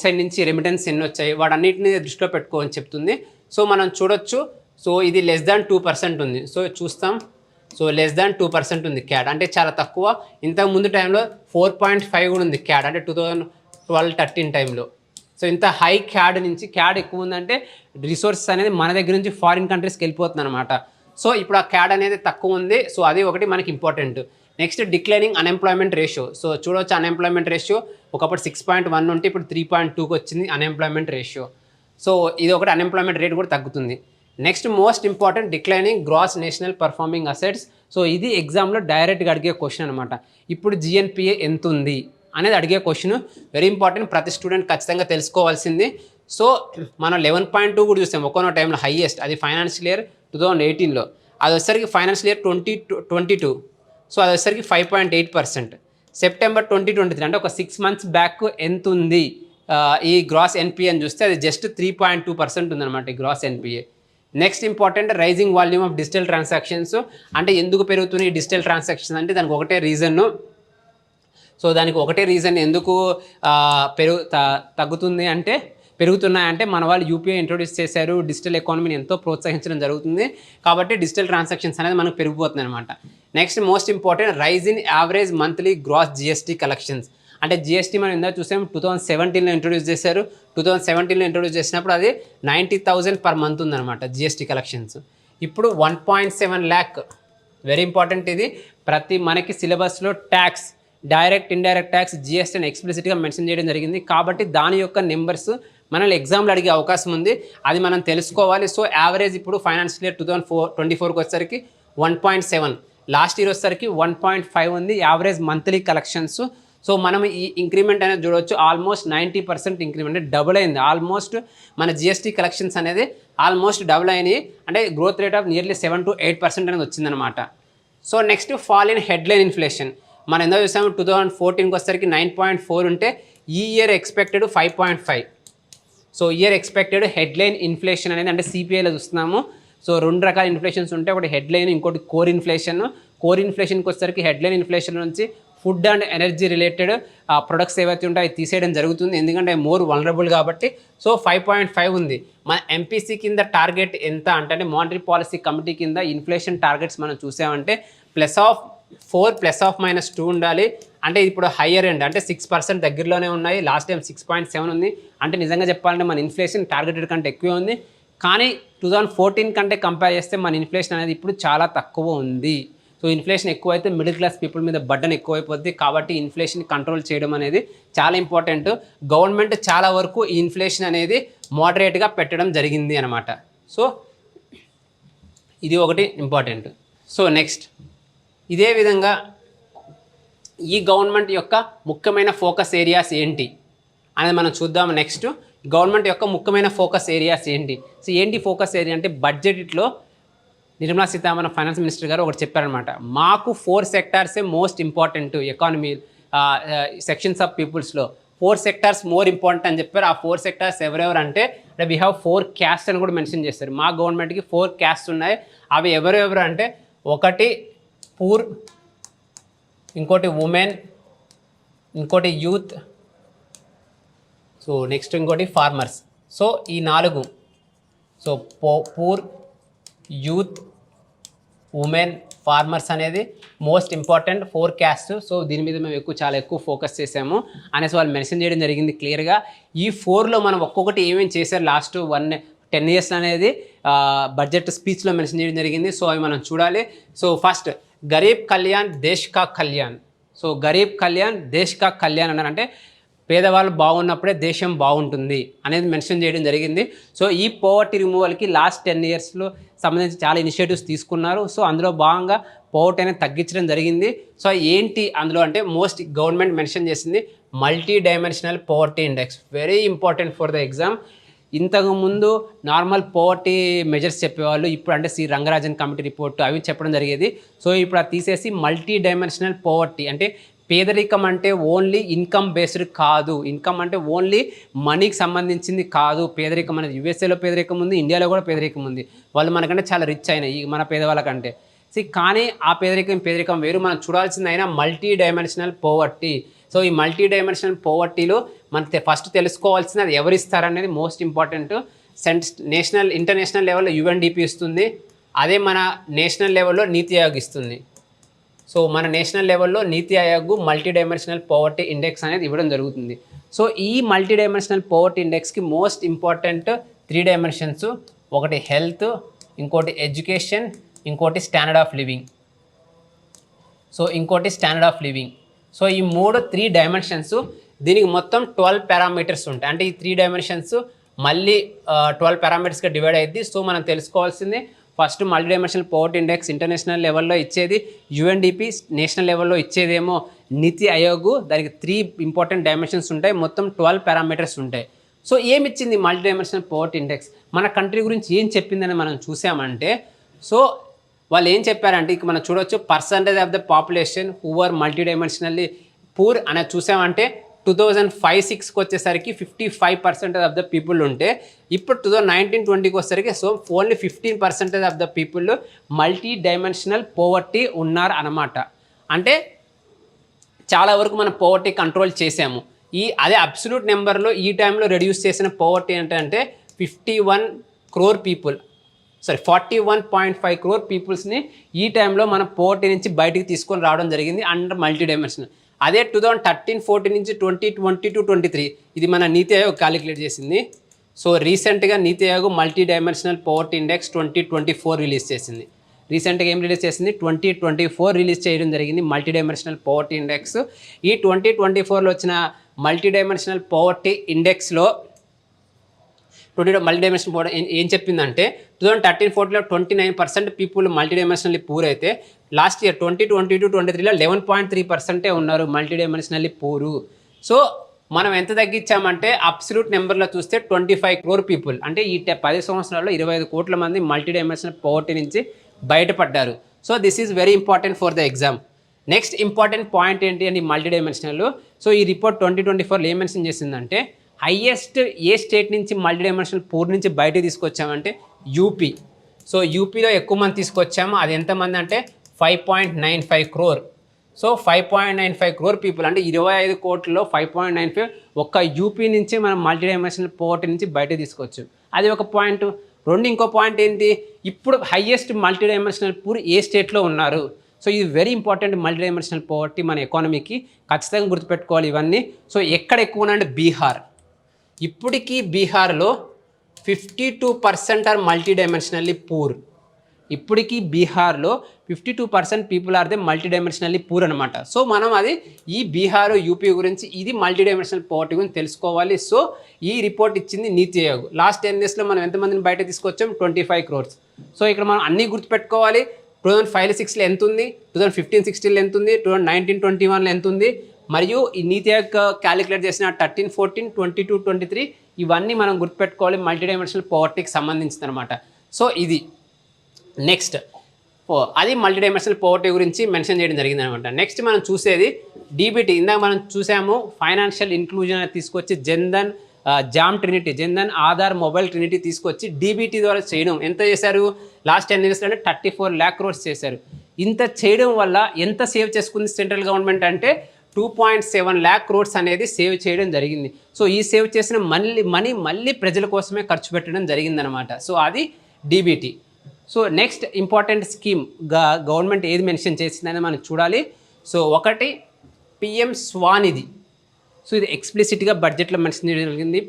సైడ్ నుంచి రెమిటెన్స్ ఎన్ని వచ్చాయి, వాటన్నిటిని దృష్టిలో పెట్టుకోని చెప్తుంది. సో మనం చూడొచ్చు, సో ఇది <2% ఉంది. సో చూస్తాం, సో <2% ఉంది క్యాడ్, అంటే చాలా తక్కువ. ఇంతకు ముందు టైంలో 4.5 కూడా ఉంది క్యాడ్, అంటే 2012-13 టైంలో. సో ఇంత హై క్యాడ్ నుంచి క్యాడ్ ఎక్కువ ఉందంటే రిసోర్సెస్ అనేది మన దగ్గర నుంచి ఫారిన్ కంట్రీస్కి వెళ్ళిపోతుంది అనమాట. సో ఇప్పుడు ఆ క్యాడ్ అనేది తక్కువ ఉంది. సో అది ఒకటి మనకి important. Next declining unemployment ratio. So చూడవచ్చు అన్ఎంప్లాయ్మెంట్ రేషియో ఒకప్పుడు 6.1 ఉంటే ఇప్పుడు 3.2కి వచ్చింది అన్ఎంప్లాయ్మెంట్ రేషియో. సో ఇది ఒకటి, అన్ఎంప్లాయ్మెంట్ రేట్ కూడా తగ్గుతుంది. Next most important declining gross national performing assets. So ఇది ఎగ్జామ్లో డైరెక్ట్గా అడిగే క్వశ్చన్ అనమాట. ఇప్పుడు జిఎన్పిఏ ఎంత ఉంది అనేది అడిగే క్వశ్చన్, వెరీ ఇంపార్టెంట్, ప్రతి స్టూడెంట్ ఖచ్చితంగా తెలుసుకోవాల్సింది. సో మనం 11.2 కూడా చూసాం ఒకనో టైంలో హైయెస్ట్, అది ఫైనాన్షియల్ ఇయర్ 2018లో. అది వచ్చేసరికి ఫైనాన్షియల్ ఇయర్ 2022, సో అది వచ్చేసరికి 5.8%. సెప్టెంబర్ 2023 అంటే ఒక 6 months బ్యాక్ ఎంత ఉంది ఈ గ్రాస్ ఎన్పిఏ అని చూస్తే అది జస్ట్ 3.2% ఉందన్నమాట ఈ gross NPA. Next important rising volume of digital transactions. అంటే ఎందుకు పెరుగుతున్నాయి ఈ డిజిటల్ ట్రాన్సాక్షన్స్ అంటే దానికి ఒకటే రీజన్. సో దానికి ఒకటే రీజన్ ఎందుకు తగ్గుతుంది అంటే పెరుగుతున్నాయంటే మన వాళ్ళు యూపీఐ ఇంట్రొడ్యూస్ చేశారు, డిజిటల్ ఎకానమీని ఎంతో ప్రోత్సహించడం జరుగుతుంది కాబట్టి డిజిటల్ ట్రాన్సాక్షన్స్ అనేది మనకు పెరిగిపోతుంది అనమాట. Next most important rise in average monthly gross GST collections. అంటే జిఎస్టీ మనం ఇందాక చూసాం 2017లో ఇంట్రొడ్యూస్ చేశారు. 2017లో ఇంట్రొడ్యూస్ చేసినప్పుడు అది 90,000 per month ఉందన్నమాట జిఎస్టీ కలెక్షన్స్. ఇప్పుడు 1.7 lakh. వెరీ ఇంపార్టెంట్ ఇది. మనకి సిలబస్లో tax, direct indirect tax, GST అని ఎక్స్ప్లిసిట్గా మెన్షన్ చేయడం జరిగింది కాబట్టి దాని యొక్క నెంబర్స్ మనల్ని ఎగ్జామ్లో అడిగే అవకాశం ఉంది, అది మనం తెలుసుకోవాలి. సో యావరేజ్ ఇప్పుడు ఫైనాన్షియల్ ఇయర్ 2024కి వచ్చేసరికి 1.7, లాస్ట్ ఇయర్ వచ్చేసరికి 1.5 ఉంది యావరేజ్ మంత్లీ కలెక్షన్స్. సో మనం ఈ ఇంక్రిమెంట్ అనేది చూడవచ్చు, ఆల్మోస్ట్ 90% ఇంక్రిమెంట్, డబుల్ అయింది ఆల్మోస్ట్. మన జిఎస్టీ కలెక్షన్స్ అనేది ఆల్మోస్ట్ డబుల్ అయినాయి, అంటే growth rate of nearly 7 to 8% అనేది వచ్చిందనమాట. So next fall in headline inflation. మనం ఎందుకు చూసాము 2014కి వచ్చేసరికి 9.4 ఉంటే ఈ year expected 5.5. So year expected headline inflation అనేది అంటే సిపిఐలో చూస్తున్నాము. సో 2 రకాల ఇన్ఫ్లేషన్స్ ఉంటాయి, ఒకటి హెడ్లైన్, ఇంకోటి కోర్ ఇన్ఫ్లేషన్. కోర్ ఇన్ఫ్లేషన్కి వచ్చేసరికి హెడ్లైన్ ఇన్ఫ్లేషన్ నుంచి food and energy related products ఏవైతే ఉంటాయో అవి తీసేయడం జరుగుతుంది, ఎందుకంటే మోర్ వల్నరబుల్ కాబట్టి. సో 5.5 ఉంది. మన ఎంపీసీ కింద టార్గెట్ ఎంత అంటే మానిటరీ పాలసీ కమిటీ కింద ఇన్ఫ్లేషన్ టార్గెట్స్ మనం చూసామంటే 4 ± 2 ఉండాలి. అంటే ఇప్పుడు హయ్యర్ ఎండ్ అంటే 6% దగ్గరలోనే ఉన్నాయి. లాస్ట్ టైం 6.7 ఉంది. అంటే నిజంగా చెప్పాలంటే మన ఇన్ఫ్లేషన్ టార్గెటెడ్ కంటే ఎక్కువే ఉంది. కానీ 2014 కంటే కంపేర్ చేస్తే మన ఇన్ఫ్లేషన్ అనేది ఇప్పుడు చాలా తక్కువ ఉంది. సో ఇన్ఫ్లేషన్ ఎక్కువైతే మిడిల్ క్లాస్ పీపుల్ మీద బర్డన్ ఎక్కువైపోద్ది. కాబట్టి ఇన్ఫ్లేషన్ కంట్రోల్ చేయడం అనేది చాలా ఇంపార్టెంట్. గవర్నమెంట్ చాలా వరకు ఈ ఇన్ఫ్లేషన్ అనేది మోడరేట్గా పెట్టడం జరిగింది అనమాట. సో ఇది ఒకటి ఇంపార్టెంట్. సో నెక్స్ట్ ఇదే విధంగా ఈ గవర్నమెంట్ యొక్క ముఖ్యమైన ఫోకస్ ఏరియాస్ ఏంటి అనేది మనం చూద్దాం. నెక్స్ట్ గవర్నమెంట్ యొక్క ముఖ్యమైన ఫోకస్ ఏరియాస్ ఏంటి. సో ఏంటి ఫోకస్ ఏరియా అంటే బడ్జెట్లో నిర్మలా సీతారామన్ ఫైనాన్స్ మినిస్టర్ గారు ఒకటి చెప్పారనమాట. మాకు 4 సెక్టార్సే most important economy sections of పీపుల్స్లో 4 సెక్టార్స్ మోర్ ఇంపార్టెంట్ అని చెప్పారు. ఆ 4 సెక్టార్స్ ఎవరెవరు అంటే వీ హ్యావ్ 4 క్యాస్ట్ అని కూడా మెన్షన్ చేస్తారు. మా గవర్నమెంట్కి 4 క్యాస్ట్ ఉన్నాయి. అవి ఎవరెవరు అంటే ఒకటి పూర్, ఇంకోటి ఉమెన్, ఇంకోటి యూత్, సో నెక్స్ట్ ఇంకోటి ఫార్మర్స్. సో ఈ 4 so poor, youth, women, farmers అనేది మోస్ట్ ఇంపార్టెంట్ 4 క్యాస్ట్. సో దీని మీద మేము చాలా ఎక్కువ ఫోకస్ చేసాము అనేసి వాళ్ళు మెన్షన్ చేయడం జరిగింది క్లియర్గా. ఈ 4లో మనం ఒక్కొక్కటి ఏమేమి చేశారు లాస్ట్ 10 years అనేది బడ్జెట్ స్పీచ్లో మెన్షన్ చేయడం జరిగింది. సో అవి మనం చూడాలి. సో ఫస్ట్ గరీబ్ కళ్యాణ్ దేశ్ కా కళ్యాణ్. సో గరీబ్ కళ్యాణ్ దేశ్ కా కళ్యాణ్ అన్నారంటే పేదవాళ్ళు బాగున్నప్పుడే దేశం బాగుంటుంది అనేది మెన్షన్ చేయడం జరిగింది. సో ఈ పోవర్టీ రిమూవల్కి లాస్ట్ 10 yearsలో సంబంధించి చాలా ఇనిషియేటివ్స్ తీసుకున్నారు. సో అందులో భాగంగా పోవర్టీ అనేది తగ్గించడం జరిగింది. సో ఏంటి అందులో అంటే మోస్ట్ గవర్నమెంట్ మెన్షన్ చేసింది multi dimensional poverty index. Very important for the exam. ఇంతకుముందు నార్మల్ పోవర్టీ మెజర్స్ చెప్పేవాళ్ళు, ఇప్పుడు అంటే సి రంగరాజన్ కమిటీ రిపోర్ట్ అవి చెప్పడం జరిగేది. సో ఇప్పుడు అది తీసేసి మల్టీ డైమెన్షనల్ పోవర్టీ అంటే పేదరికం అంటే ఓన్లీ ఇన్కమ్ బేస్డ్ కాదు, ఇన్కమ్ అంటే ఓన్లీ మనీకి సంబంధించింది కాదు. పేదరికం అనేది యూఎస్ఏలో పేదరికం ఉంది, ఇండియాలో కూడా పేదరికం ఉంది. వాళ్ళు మనకంటే చాలా రిచ్ అయినాయి మన పేదవాళ్ళకంటే. కానీ ఆ పేదరికం వేరు. మనం చూడాల్సింది అయినా మల్టీ డైమెన్షనల్ పోవర్టీ. సో ఈ మల్టీ డైమెన్షనల్ పోవర్టీలో మనకి ఫస్ట్ తెలుసుకోవాల్సింది అది ఎవరు ఇస్తారనేది మోస్ట్ ఇంపార్టెంట్. నేషనల్ ఇంటర్నేషనల్ లెవెల్లో యుఎన్డిపి ఇస్తుంది, అదే మన నేషనల్ లెవెల్లో నీతి ఆయోగ్ ఇస్తుంది. సో మన నేషనల్ లెవెల్లో NITI Aayog multi dimensional poverty index అనేది ఇవ్వడం జరుగుతుంది. సో ఈ మల్టీ డైమెన్షనల్ పోవర్టీ ఇండెక్స్కి మోస్ట్ ఇంపార్టెంట్ 3 డైమెన్షన్స్. ఒకటి హెల్త్, ఇంకోటి ఎడ్యుకేషన్, ఇంకోటి స్టాండర్డ్ ఆఫ్ లివింగ్. సో ఈ 3 డైమెన్షన్స్ దీనికి మొత్తం 12 పారామీటర్స్ ఉంటాయి. అంటే ఈ 3 డైమెన్షన్స్ మళ్ళీ 12 పారామీటర్స్గా డివైడ్ అయ్యింది. సో మనం తెలుసుకోవాల్సింది first multi dimensional poverty index international లెవెల్లో ఇచ్చేది యుఎన్డిపి, నేషనల్ లెవెల్లో ఇచ్చేదేమో నీతి ఆయోగ్. దానికి 3 ఇంపార్టెంట్ డైమెన్షన్స్ ఉంటాయి, మొత్తం 12 పారామీటర్స్ ఉంటాయి. సో ఏమిచ్చింది మల్టీ డైమెన్షనల్ పోవర్టీ ఇండెక్స్, మన కంట్రీ గురించి ఏం చెప్పిందని మనం చూసామంటే, సో వాళ్ళు ఏం చెప్పారంటే ఇక మనం చూడవచ్చు percentage of the population who are multi dimensionally poor అనేది చూసామంటే 2005-06కి వచ్చేసరికి 55% ఆఫ్ ద పీపుల్ ఉంటే ఇప్పుడు 2019-20కి వచ్చేసరికి so only 15% of the people multi dimensional poverty ఉన్నారు అన్నమాట. అంటే చాలా వరకు మనం పోవర్టీ కంట్రోల్ చేసాము. అదే అబ్సల్యూట్ నెంబర్లో ఈ టైంలో రెడ్యూస్ చేసిన పోవర్టీ ఏంటంటే 41.5 crore పీపుల్స్ని ఈ టైంలో మనం పోవర్టీ నుంచి బయటికి తీసుకొని రావడం జరిగింది అండర్ మల్టీ డైమెన్షనల్. అదే 2013-14 నుంచి 2022-23 ఇది మన నీతి ఆయోగ్ క్యాలిక్యులేట్ చేసింది. సో రీసెంట్గా నీతి Aayog multi dimensional poverty index 2024 release చేసింది. రీసెంట్గా ఏం రిలీజ్ చేసింది 2024 రిలీజ్ చేయడం జరిగింది మల్టీ డైమెన్షనల్ పోవర్టీ ఇండెక్స్. ఈ 2024లో వచ్చిన మల్టీ డైమెన్షనల్ పోవర్టీ ఇండెక్స్లో మల్టీ డైమెన్షనల్ పోవర్టీ ఏం చెప్పిందంటే 2013-14లో 29% పీపుల్ మల్టీ డైమెన్షనల్లీ పూర్ అయితే లాస్ట్ ఇయర్ 2022-23లో 11.3% ఉన్నారు మల్టీ డైమెన్షనల్లీ పూరు. సో మనం ఎంత తగ్గించామంటే అబ్సల్యూట్ నెంబర్లో చూస్తే 25 crore పీపుల్, అంటే ఈ 10 సంవత్సరాల్లో 25 కోట్ల మంది మల్టీ డైమెన్షనల్ పోవర్టీ నుంచి బయటపడ్డారు. So this is very important for the exam. Next important point ఏంటి అని మల్టీ డైమెన్షనల్. సో ఈ రిపోర్ట్ 2024లో ఏం మెన్షన్ చేసిందంటే హైయెస్ట్ ఏ స్టేట్ నుంచి మల్టీ డైమెన్షనల్ పూర్ నుంచి బయటకు తీసుకొచ్చామంటే యూపీ. సో యూపీలో ఎక్కువ మంది తీసుకొచ్చాము. అది ఎంతమంది అంటే 5.95 crore. సో 5.95 crore పీపుల్ అంటే 25 కోట్లలో 5.95 ఒక్క యూపీ నుంచి మనం మల్టీ డైమెన్షనల్ పోవర్టీ నుంచి బయటకు తీసుకోవచ్చు. అది ఒక పాయింట్. ఇంకో పాయింట్ ఏంటి, ఇప్పుడు highest multi dimensional poor a స్టేట్లో ఉన్నారు. సో ఇది very important multi dimensional poverty మన ఎకానమీకి, ఖచ్చితంగా గుర్తుపెట్టుకోవాలి ఇవన్నీ. సో ఎక్కడ ఎక్కువ అంటే బీహార్. ఇప్పటికీ బీహార్లో 52% ఆర్ మల్టీ డైమెన్షనల్లీ పూర్. ఇప్పటికీ బీహార్లో 52% people are they multi dimensionally poor అనమాట. సో మనం అది ఈ బీహార్ యూపీ గురించి ఇది మల్టీ డైమెన్షనల్ పావర్టీ గురించి తెలుసుకోవాలి. సో ఈ రిపోర్ట్ ఇచ్చింది నీతి ఆయోగ్. లాస్ట్ 10 yearsలో మనం ఎంతమందిని బయట తీసుకొచ్చాం? 25 crores. సో ఇక్కడ మనం అన్నీ గుర్తుపెట్టుకోవాలి. 2005-06లో ఎంత ఉంది, 2015-16లో ఎంత ఉంది, 2019-21లో ఎంత ఉంది, మరియు ఈ నీతి ఆయోగ్ క్యాలిక్యులేట్ చేసిన 13-14, 22-23 ఇవన్నీ మనం గుర్తుపెట్టుకోవాలి మల్టీ డైమెన్షనల్ పావర్టీకి సంబంధించింది అనమాట. సో ఇది నెక్స్ట్ అది మల్టీ డైమెన్షనల్ పావర్టీ గురించి మెన్షన్ చేయడం జరిగింది అనమాట. నెక్స్ట్ మనం చూసేది డీబీటీ. ఇందాక మనం చూసాము ఫైనాన్షియల్ ఇంక్లూజన్ తీసుకొచ్చి Jan Dhan jam Trinity, Jan Dhan Aadhaar mobile Trinity తీసుకొచ్చి డీబీటీ ద్వారా చేయడం. ఎంత చేశారు లాస్ట్ 10 yearsలో అంటే 34 lakh crores చేశారు. ఇంత చేయడం వల్ల ఎంత సేవ్ చేసుకుంది సెంట్రల్ గవర్నమెంట్ అంటే 2.7 lakh crores అనేది సేవ్ చేయడం జరిగింది. సో ఈ సేవ్ చేసిన మనీ మళ్ళీ ప్రజల కోసమే ఖర్చు పెట్టడం జరిగిందనమాట. సో అది DBT. So next important scheme government ఏది మెన్షన్ చేసిందని మనం చూడాలి. సో ఒకటి పిఎం స్వానిధి. సో ఇది ఎక్స్ప్లిసిట్గా బడ్జెట్లో మెన్షన్ చేయడం జరిగింది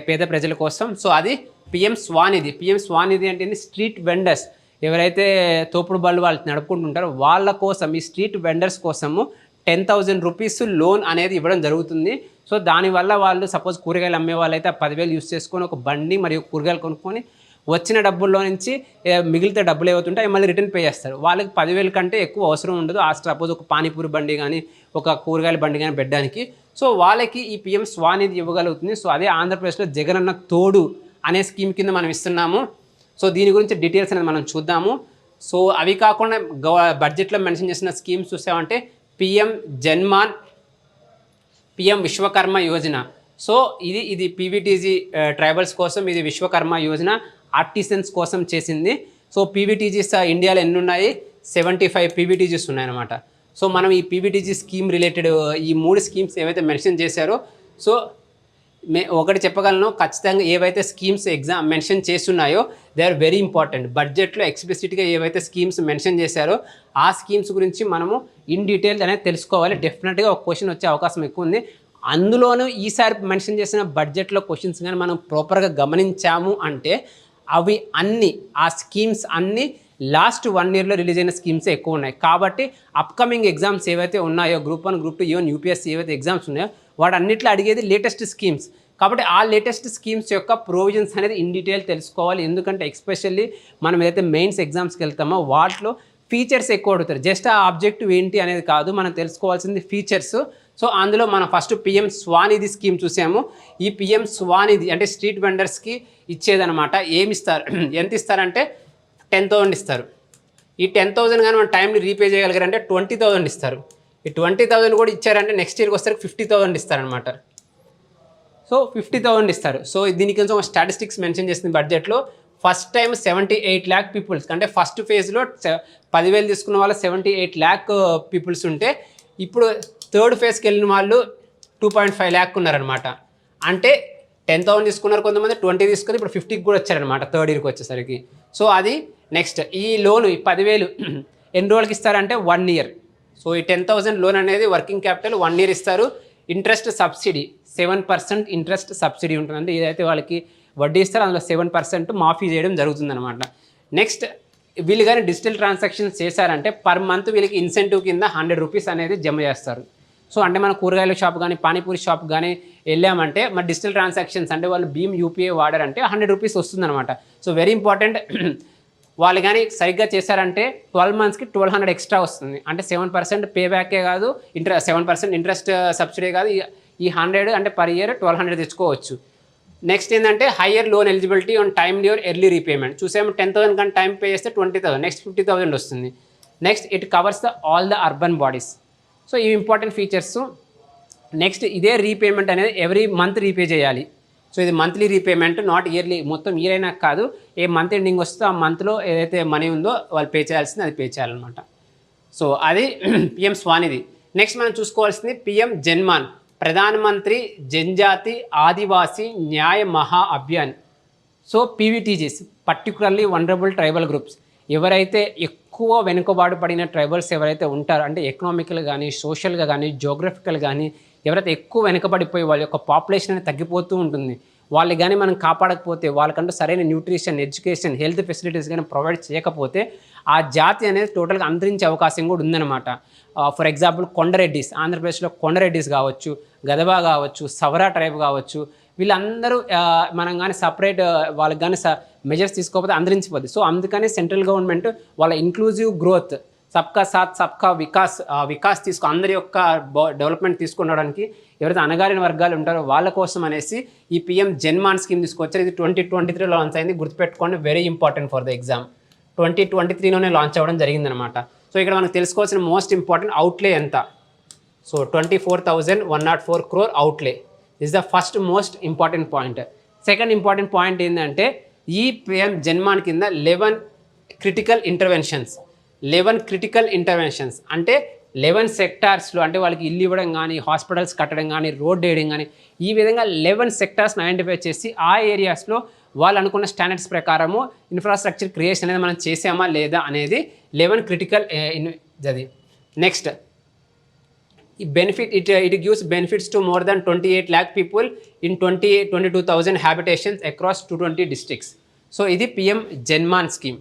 పేద ప్రజల కోసం. సో అది పిఎం స్వానిధి. పిఎం స్వానిధి అంటే స్ట్రీట్ వెండర్స్ ఎవరైతే తోపుడు బళ్ళు వాళ్ళు నడుపుకుంటుంటారో వాళ్ళ కోసం, ఈ స్ట్రీట్ వెండర్స్ కోసము 10,000 rupees లోన్ అనేది ఇవ్వడం జరుగుతుంది. సో దానివల్ల వాళ్ళు సపోజ్ కూరగాయలు అమ్మే వాళ్ళైతే 10,000 యూస్ చేసుకొని ఒక బండి మరియు కూరగాయలు కొనుక్కొని వచ్చిన డబ్బుల్లో నుంచి మిగిలితే డబ్బులు ఏవవుతుంటాయి మళ్ళీ రిటర్న్ పే చేస్తారు. వాళ్ళకి 10,000 కంటే ఎక్కువ అవసరం ఉండదు. ఆ సపోజ్ ఒక పానీపూరి బండి కానీ ఒక కూరగాయల బండి కానీ పెట్టడానికి. సో వాళ్ళకి ఈ పిఎం స్వానిధి ఇవ్వగలుగుతుంది. సో అదే ఆంధ్రప్రదేశ్లో జగనన్న తోడు అనే స్కీమ్ కింద మనం ఇస్తున్నాము. సో దీని గురించి డీటెయిల్స్ అనేది మనం చూద్దాము. సో అవి కాకుండా బడ్జెట్లో మెన్షన్ చేసిన స్కీమ్స్ చూసామంటే PM Janman, PM Vishwakarma Yojana. So ఇది పీవీటీజీ ట్రైబల్స్ కోసం, ఇది విశ్వకర్మ యోజన ఆర్టిసన్స్ కోసం చేసింది. సో పీవీటీజీస్ ఇండియాలో ఎన్ని ఉన్నాయి? 75 పీవీటీజీస్ ఉన్నాయన్నమాట. సో మనం ఈ పీవీటీజీ స్కీమ్ రిలేటెడ్ ఈ 3 స్కీమ్స్ ఏవైతే మెన్షన్ చేశారో, సో ఒకటి చెప్పగలను, ఖచ్చితంగా ఏవైతే స్కీమ్స్ మెన్షన్ చేస్తున్నాయో దే ఆర్ వెరీ ఇంపార్టెంట్. బడ్జెట్లో ఎక్స్ప్లిసిట్గా ఏవైతే స్కీమ్స్ మెన్షన్ చేశారో ఆ స్కీమ్స్ గురించి మనము ఇన్ డీటెయిల్ అనేది తెలుసుకోవాలి. డెఫినెట్గా ఒక క్వశ్చన్ వచ్చే అవకాశం ఎక్కువ ఉంది. అందులోనూ ఈసారి మెన్షన్ చేసిన బడ్జెట్లో క్వశ్చన్స్ కానీ మనం ప్రాపర్గా గమనించాము అంటే అవి అన్నీ, ఆ స్కీమ్స్ అన్నీ లాస్ట్ 1 yearలో రిలీజ్ అయిన స్కీమ్సే ఎక్కువ ఉన్నాయి. కాబట్టి అప్కమింగ్ ఎగ్జామ్స్ ఏవైతే ఉన్నాయో గ్రూప్ 1, గ్రూప్ 2, ఈవెన్ యూపీఎస్సీ ఏవైతే ఎగ్జామ్స్ ఉన్నాయో వాటన్నిటిలో అడిగేది లేటెస్ట్ స్కీమ్స్. కాబట్టి ఆ లేటెస్ట్ స్కీమ్స్ యొక్క ప్రొవిజన్స్ అనేది ఇన్ డీటెయిల్ తెలుసుకోవాలి. ఎందుకంటే ఎస్పెషల్లీ మనం ఏదైతే మెయిన్స్ ఎగ్జామ్స్కి వెళ్తామో వాటిలో ఫీచర్స్ ఎక్కువ అడుగుతారు. జస్ట్ ఆ ఆబ్జెక్టివ్ ఏంటి అనేది కాదు, మనం తెలుసుకోవాల్సింది ఫీచర్స్. సో అందులో మనం ఫస్ట్ పిఎం స్వానిధి స్కీమ్ చూసాము. ఈ పిఎం స్వానిధి అంటే స్ట్రీట్ వెండర్స్కి ఇచ్చేదనమాట. ఏమి ఇస్తారు, ఎంత ఇస్తారంటే 10,000 ఇస్తారు. ఈ 10,000 కానీ మనం టైంని రీపే చేయగలిగారంటే 20,000 ఇస్తారు. ఈ 20,000 కూడా ఇచ్చారంటే నెక్స్ట్ ఇయర్కి వస్తారు 50,000 ఇస్తారనమాట. సో 50,000 ఇస్తారు. సో దీనికి కొంచెం స్టాటిస్టిక్స్ మెన్షన్ చేసింది బడ్జెట్లో. ఫస్ట్ టైం 78 lakh పీపుల్స్ అంటే ఫస్ట్ ఫేజ్లో 10,000 తీసుకున్న వాళ్ళు 78 lakh పీపుల్స్ ఉంటే ఇప్పుడు థర్డ్ ఫేజ్కి వెళ్ళిన వాళ్ళు 2.5 lakh ఉన్నారనమాట. అంటే 10,000 తీసుకున్నారు కొంతమంది, 20 తీసుకుని ఇప్పుడు 50కి కూడా వచ్చారనమాట థర్డ్ ఇయర్కి వచ్చేసరికి. సో అది నెక్స్ట్. ఈ లోను ఈ 10,000 ఎన్ని రోజులకి ఇస్తారంటే 1 year. సో ఈ 10,000 లోన్ అనేది వర్కింగ్ క్యాపిటల్ 1 year ఇస్తారు. ఇంట్రెస్ట్ సబ్సిడీ 7% ఇంట్రెస్ట్ సబ్సిడీ ఉంటుంది. అంటే ఏదైతే వాళ్ళకి వడ్డీ ఇస్తారో అందులో 7% మాఫీ చేయడం జరుగుతుందన్నమాట. నెక్స్ట్ వీళ్ళు కానీ డిజిటల్ ట్రాన్సాక్షన్స్ చేశారంటే పర్ మంత్ వీళ్ళకి ఇన్సెంటివ్ కింద 100 rupees అనేది జమ చేస్తారు. సో అంటే మన కూరగాయల షాప్ కానీ పానీపూరి షాప్ కానీ వెళ్ళామంటే మరి డిజిటల్ ట్రాన్సాక్షన్స్ అంటే వాళ్ళు భీమ్ యూపీఐ వాడారంటే 100 rupees వస్తుందన్నమాట. So very important. వాళ్ళు కానీ సరిగ్గా చేశారంటే 12 monthsకి 1,200 ఎక్స్ట్రా వస్తుంది. అంటే 7% పే బ్యాకే కాదు, 7% ఇంట్రెస్ట్ సబ్సిడీ కాదు. ఈ 100 అంటే పర్ ఇయర్ 1,200 తెచ్చుకోవచ్చు. నెక్స్ట్ ఏంటంటే higher loan eligibility on timely or early repayment. చూసాము 10,000 కానీ టైం పే చేస్తే 20,000, నెక్స్ట్ 50,000 వస్తుంది. Next it covers all the urban bodies. So ఇవి ఇంపార్టెంట్ ఫీచర్స్. నెక్స్ట్ ఇదే రీపేమెంట్ అనేది ఎవ్రీ మంత్ రీపే చేయాలి. సో ఇది మంత్లీ రీపేమెంట్, నాట్ ఇయర్లీ. మొత్తం ఇయర్ అయినా కాదు, ఏ మంత్ ఎండింగ్ వస్తుందో ఆ మంత్లో ఏదైతే మనీ ఉందో వాళ్ళు పే చేయాల్సింది అది పే చేయాలన్నమాట. సో అది పిఎం స్వానిధి. నెక్స్ట్ మనం చూసుకోవాల్సింది పిఎం జన్మాన్, ప్రధానమంత్రి జనజాతి ఆదివాసీ న్యాయ మహా Abhiyan. So PVTGs particularly vulnerable tribal groups ఎవరైతే ఎక్కువ వెనుకబాటు పడిన ట్రైబల్స్ ఎవరైతే ఉంటారో, అంటే ఎకనామికల్ కానీ, సోషల్గా కానీ, జోగ్రఫికల్ కానీ ఎవరైతే ఎక్కువ వెనుకబడిపోయి వాళ్ళ యొక్క పాపులేషన్ అనేది తగ్గిపోతూ ఉంటుంది, వాళ్ళు కానీ మనం కాపాడకపోతే, వాళ్ళకంటూ సరైన న్యూట్రిషన్, ఎడ్యుకేషన్, హెల్త్ ఫెసిలిటీస్ కానీ ప్రొవైడ్ చేయకపోతే ఆ జాతి అనేది టోటల్గా అంతరించే అవకాశం కూడా ఉందన్నమాట. ఫర్ ఎగ్జాంపుల్ కొండరెడ్డిస్, ఆంధ్రప్రదేశ్లో కొండరెడ్డిస్ కావచ్చు, గదబా కావచ్చు, సవరా ట్రైబ్ కావచ్చు, వీళ్ళందరూ మనం కానీ సపరేట్ వాళ్ళకి కానీ మెజర్స్ తీసుకోకపోతే అంతరించిపోద్ది. సో అందుకని సెంట్రల్ గవర్నమెంట్ వాళ్ళ ఇంక్లూజివ్ గ్రోత్, సబ్కా సాత్ సబ్కా వికాస్ అందరి యొక్క డెవలప్మెంట్ తీసుకునడానికి ఎవరైతే అణగారిన వర్గాలు ఉంటారో వాళ్ళ కోసం అనేసి ఈ పిఎం జన్మాన్ స్కీమ్ తీసుకొచ్చారు. ఇది 2023 లాంచ్ అయింది, గుర్తుపెట్టుకోండి, very important for the exam. 2023లోనే లాంచ్ అవ్వడం జరిగిందనమాట. సో ఇక్కడ మనకు తెలుసుకోవాల్సిన మోస్ట్ ఇంపార్టెంట్ అవుట్లే ఎంత. So 24,104 crore అవుట్లే is the first most important point. Second important point ఏంటంటే ఈ పిఎం జన్మాన్ కింద 11 క్రిటికల్ ఇంటర్వెన్షన్స్ అంటే 11 సెక్టార్స్లో, అంటే వాళ్ళకి ఇల్లు ఇవ్వడం కానీ, హాస్పిటల్స్ కట్టడం కానీ, రోడ్ వేయడం కానీ, ఈ విధంగా 11 సెక్టార్స్ని ఐడెంటిఫై చేసి ఆ ఏరియాస్లో వాళ్ళు అనుకున్న స్టాండర్డ్స్ ప్రకారము ఇన్ఫ్రాస్ట్రక్చర్ క్రియేషన్ అనేది మనం చేసామా లేదా అనేది 11 క్రిటికల్ అది. నెక్స్ట్ ఈ benefit it gives benefits to more than 28 lakh people ఇన్ 22,000 హ్యాబిటేషన్స్ అక్రాస్ 220 districts. సో ఇది PM JANMAN scheme.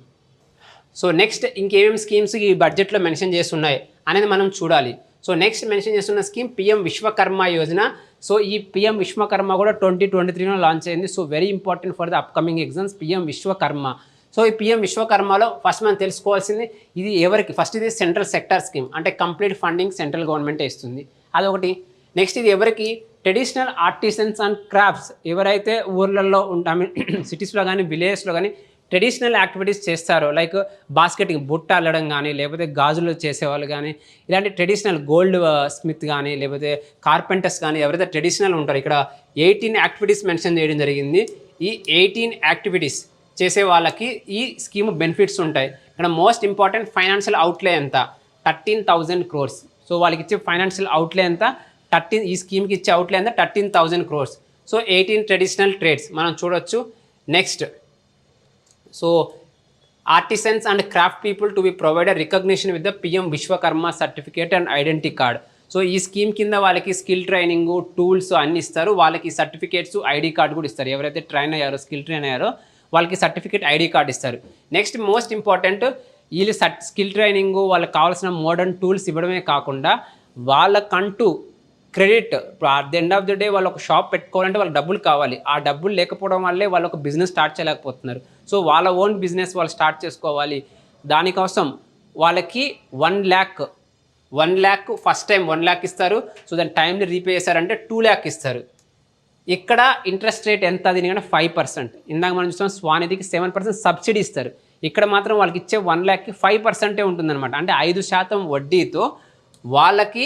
So next ఇంకేమేమి స్కీమ్స్ ఈ బడ్జెట్లో మెన్షన్ చేస్తున్నాయి అనేది మనం చూడాలి. సో నెక్స్ట్ మెన్షన్ చేస్తున్న scheme PM Vishwakarma Yojana. So ఈ పిఎం విశ్వకర్మ కూడా 2023లో లాంచ్ అయింది. So very important for the upcoming exams PM Vishwakarma. So ఈ పిఎం విశ్వకర్మలో ఫస్ట్ మనం తెలుసుకోవాల్సింది ఇది ఎవరికి. ఫస్ట్ ఇది సెంట్రల్ సెక్టార్ స్కీమ్, అంటే కంప్లీట్ ఫండింగ్ సెంట్రల్ గవర్నమెంటే ఇస్తుంది, అదొకటి. నెక్స్ట్ ఇది ఎవరికి, ట్రెడిషనల్ ఆర్టిసన్స్ అండ్ క్రాఫ్ట్స్, ఎవరైతే ఊర్లలో సిటీస్లో కానీ విలేజెస్లో కానీ ట్రెడిషనల్ యాక్టివిటీస్ చేస్తారో, లైక్ బాస్కెటింగ్, బుట్ట అల్లడం కానీ, లేకపోతే గాజులు చేసేవాళ్ళు కానీ, ఇలాంటి ట్రెడిషనల్ గోల్డ్ స్మిత్ కానీ, లేకపోతే కార్పెంటర్స్ కానీ ఎవరైతే ట్రెడిషనల్ ఉంటారో, ఇక్కడ 18 యాక్టివిటీస్ మెన్షన్ చేయడం జరిగింది. ఈ 18 యాక్టివిటీస్ చేసే వాళ్ళకి ఈ స్కీమ్ బెనిఫిట్స్ ఉంటాయి. ఇక్కడ మోస్ట్ ఇంపార్టెంట్ ఫైనాన్షియల్ అవుట్లే ఎంత, 13,000 crores. సో వాళ్ళకి ఇచ్చే ఫైనాన్షియల్ అవుట్లే ఎంత, ఈ స్కీమ్కి ఇచ్చే అవుట్లే ఎంత, 13,000 crores. సో 18 ట్రెడిషనల్ ట్రేడ్స్ మనం చూడొచ్చు. Next so artisans and craft people to be provided recognition with the PM Vishwakarma certificate and identity card. So ఈ స్కీమ్ కింద వాళ్ళకి స్కిల్ ట్రైనింగ్, టూల్స్ అన్నీ ఇస్తారు, వాళ్ళకి సర్టిఫికేట్స్, ఐడి కార్డు కూడా ఇస్తారు. ఎవరైతే ట్రైన్ అయ్యారో, స్కిల్ ట్రైన్ అయ్యారో వాళ్ళకి సర్టిఫికేట్, ఐడి కార్డు ఇస్తారు. నెక్స్ట్ మోస్ట్ ఇంపార్టెంట్, వీళ్ళు స్కిల్ ట్రైనింగ్, వాళ్ళకి కావాల్సిన మోడర్న్ టూల్స్ ఇవ్వడమే కాకుండా వాళ్ళకంటూ credit, at the end of the day వాళ్ళు ఒక షాప్ పెట్టుకోవాలంటే వాళ్ళకి డబ్బులు కావాలి. ఆ డబ్బులు లేకపోవడం వల్లే వాళ్ళు ఒక బిజినెస్ స్టార్ట్ చేయలేకపోతున్నారు. సో వాళ్ళ ఓన్ బిజినెస్ వాళ్ళు స్టార్ట్ చేసుకోవాలి. దానికోసం వాళ్ళకి 1 lakh ఫస్ట్ టైం 1 lakh ఇస్తారు. సో దాని టైంని రీపే చేశారంటే 2 lakh ఇస్తారు. ఇక్కడ ఇంట్రెస్ట్ రేట్ ఎంత, దీనికంటే 5%. ఇందాక మనం చూస్తాం స్వానిధికి 7% సబ్సిడీ ఇస్తారు. ఇక్కడ మాత్రం వాళ్ళకి ఇచ్చే 1 lakhకి 5% ఉంటుందన్నమాట. అంటే 5% వడ్డీతో వాళ్ళకి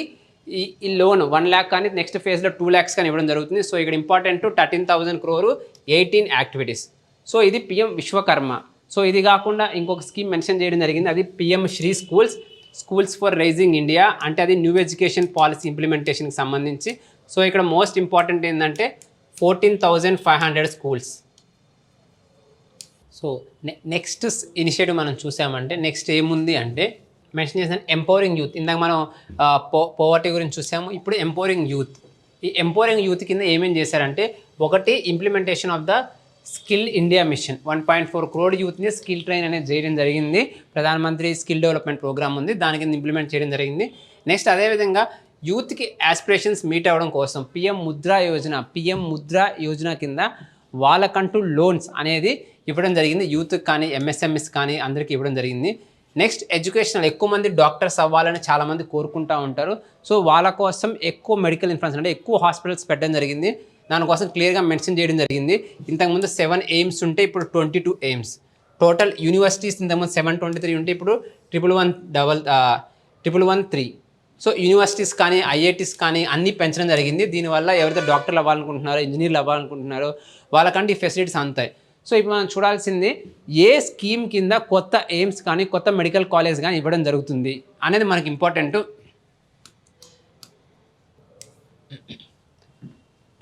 ఈ లోన్ 1 lakh కానీ నెక్స్ట్ ఫేజ్లో 2 lakhs కానీ ఇవ్వడం జరుగుతుంది. సో ఇక్కడ ఇంపార్టెంట్ 13,000 crore, 18 యాక్టివిటీస్. సో ఇది పిఎం విశ్వకర్మ. సో ఇది కాకుండా ఇంకొక స్కీమ్ మెన్షన్ చేయడం జరిగింది, అది PM Shri schools for rising India, అంటే అది న్యూ ఎడ్యుకేషన్ పాలసీ ఇంప్లిమెంటేషన్కి సంబంధించి. సో ఇక్కడ మోస్ట్ ఇంపార్టెంట్ ఏంటంటే 14,500 schools. సో నెక్స్ట్ ఇనిషియేటివ్ మనం చూసామంటే నెక్స్ట్ ఏముంది అంటే మెన్షన్ చేసిన ఎంపవరింగ్ యూత్. ఇందాక మనం పోవర్టీ గురించి చూసాము, ఇప్పుడు ఎంపవరింగ్ యూత్. ఈ ఎంపవరింగ్ యూత్ కింద ఏమేం చేశారంటే, ఒకటి implementation of the skill India mission. 1.4 crore యూత్ని స్కిల్ ట్రైన్ అనేది చేయడం జరిగింది. ప్రధానమంత్రి స్కిల్ డెవలప్మెంట్ ప్రోగ్రామ్ ఉంది, దాని కింద ఇంప్లిమెంట్ చేయడం జరిగింది. నెక్స్ట్ అదేవిధంగా యూత్కి యాస్పిరేషన్స్ మీట్ అవ్వడం కోసం పిఎం ముద్రా యోజన కింద వాళ్ళకంటూ లోన్స్ అనేది ఇవ్వడం జరిగింది. యూత్కి కానీ, ఎంఎస్ఎంఎస్ కానీ అందరికీ ఇవ్వడం జరిగింది. నెక్స్ట్ ఎడ్యుకేషనల్, ఎక్కువ మంది డాక్టర్స్ అవ్వాలని చాలామంది కోరుకుంటూ ఉంటారు. సో వాళ్ళ కోసం ఎక్కువ మెడికల్ ఇన్ఫ్రాస్ట్రక్చర్, అంటే ఎక్కువ హాస్పిటల్స్ పెట్టడం జరిగింది. దానికోసం క్లియర్గా మెన్షన్ చేయడం జరిగింది. ఇంతకుముందు 7 aims ఉంటే ఇప్పుడు 22 aims. టోటల్ యూనివర్సిటీస్ ఇంతకుముందు 723 ఉంటే ఇప్పుడు 113. సో యూనివర్సిటీస్ కానీ, ఐఐటీస్ కానీ అన్నీ పెంచడం జరిగింది. దీనివల్ల ఎవరైతే డాక్టర్లు అవ్వాలనుకుంటున్నారో, ఇంజనీర్లు అవ్వాలనుకుంటున్నారో వాళ్ళకంటే ఈ ఫెసిలిటీస్ అంతాయి. సో ఇప్పుడు మనం చూడాల్సింది ఏ స్కీమ్ కింద కొత్త ఎయిమ్స్ కానీ, కొత్త మెడికల్ కాలేజ్ కానీ ఇవ్వడం జరుగుతుంది అనేది మనకి ఇంపార్టెంట్.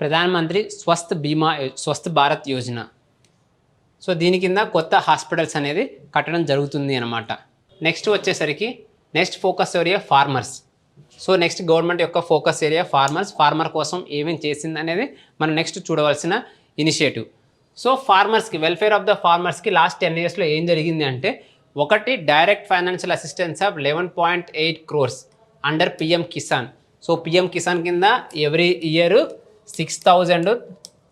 ప్రధానమంత్రి స్వస్థ్ భారత్ యోజన. సో దీని కింద కొత్త హాస్పిటల్స్ అనేది కట్టడం జరుగుతుంది అనమాట. నెక్స్ట్ వచ్చేసరికి next focus area farmers. So next government యొక్క ఫోకస్ ఏరియా ఫార్మర్ కోసం ఏమేమి చేసింది అనేది మనం నెక్స్ట్ చూడవలసిన ఇనిషియేటివ్. సో ఫార్మర్స్కి వెల్ఫేర్ ఆఫ్ ద ఫార్మర్స్కి లాస్ట్ 10 yearsలో ఏం జరిగింది అంటే, ఒకటి direct financial assistance of 11.8 crores under PM Kisan. So PM Kisan కింద ఎవ్రీ ఇయర్ 6,000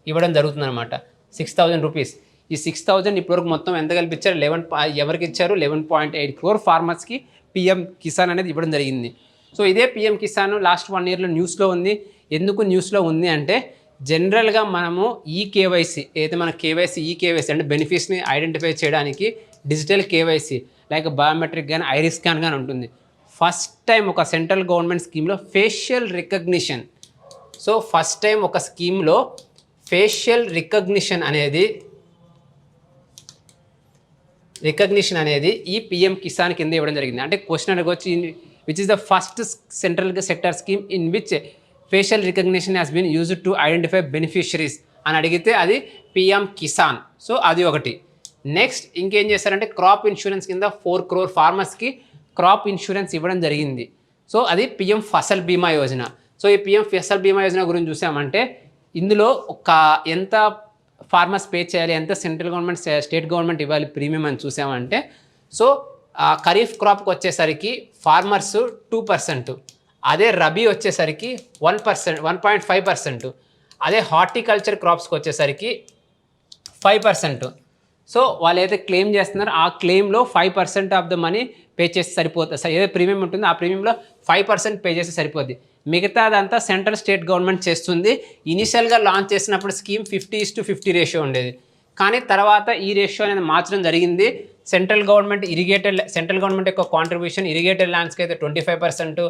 ఇవ్వడం జరుగుతుంది అనమాట. 6,000 రూపీస్. ఈ 6,000 ఇప్పటివరకు మొత్తం ఎంత కల్పించారు, ఎవరికి ఇచ్చారు, 11.8 crore ఫార్మర్స్కి పిఎం కిసాన్ అనేది ఇవ్వడం జరిగింది. సో ఇదే పిఎం కిసాన్ లాస్ట్ 1 yearలో న్యూస్లో ఉంది. ఎందుకు న్యూస్లో ఉంది అంటే, జనరల్గా మనము ఈ కేవైసీ ఏదైతే మన ఈ కేవైసీ అంటే బెనిఫిట్స్ని ఐడెంటిఫై చేయడానికి డిజిటల్ కేవైసీ లైక్ బయోమెట్రిక్ కానీ ఐరిస్ స్కాన్ కానీ ఉంటుంది. ఫస్ట్ టైం ఒక సెంట్రల్ గవర్నమెంట్ స్కీమ్లో facial recognition. So first time ఒక స్కీమ్లో ఫేషియల్ రికగ్నిషన్ అనేది ఈ పిఎం కిసాన్ కింద ఇవ్వడం జరిగింది. అంటే క్వశ్చన్ అడగొచ్చి, which is the first central sector scheme in which facial recognition has been used to identify beneficiaries అని అడిగితే అది పిఎం కిసాన్. సో అది ఒకటి. నెక్స్ట్ ఇంకేం చేస్తారంటే, క్రాప్ ఇన్సూరెన్స్ కింద 4 crore ఫార్మర్స్కి క్రాప్ ఇన్సూరెన్స్ ఇవ్వడం జరిగింది. సో అది పిఎం ఫసల్ బీమా యోజన. సో ఈ పిఎం ఫసల్ బీమా యోజన గురించి చూసామంటే, ఇందులో ఎంత ఫార్మర్స్ పే చేయాలి, ఎంత సెంట్రల్ గవర్నమెంట్ స్టేట్ గవర్నమెంట్ ఇవ్వాలి ప్రీమియం అని చూసామంటే, సో ఖరీఫ్ క్రాప్కి వచ్చేసరికి ఫార్మర్స్ 2%, అదే రబీ వచ్చేసరికి 1.5%, అదే హార్టికల్చర్ క్రాప్స్కి వచ్చేసరికి 5%. సో వాళ్ళు ఏదైతే క్లెయిమ్ చేస్తున్నారో ఆ క్లెయిమ్లో 5% ఆఫ్ ద మనీ పే చేస్తే సరిపోతుంది. ఏదైతే ప్రీమియం ఉంటుందో ఆ ప్రీమియంలో 5% పే చేస్తే సరిపోద్ది. మిగతాదంతా సెంట్రల్ స్టేట్ గవర్నమెంట్ చేస్తుంది. ఇనిషియల్గా లాంచ్ చేసినప్పుడు స్కీమ్ 50:50 రేషియో ఉండేది. కానీ తర్వాత ఈ రేషియో అనేది మార్చడం జరిగింది. సెంట్రల్ గవర్నమెంట్ యొక్క కాంట్రిబ్యూషన్ ఇరిగేటెడ్ ల్యాండ్స్కి అయితే 25%,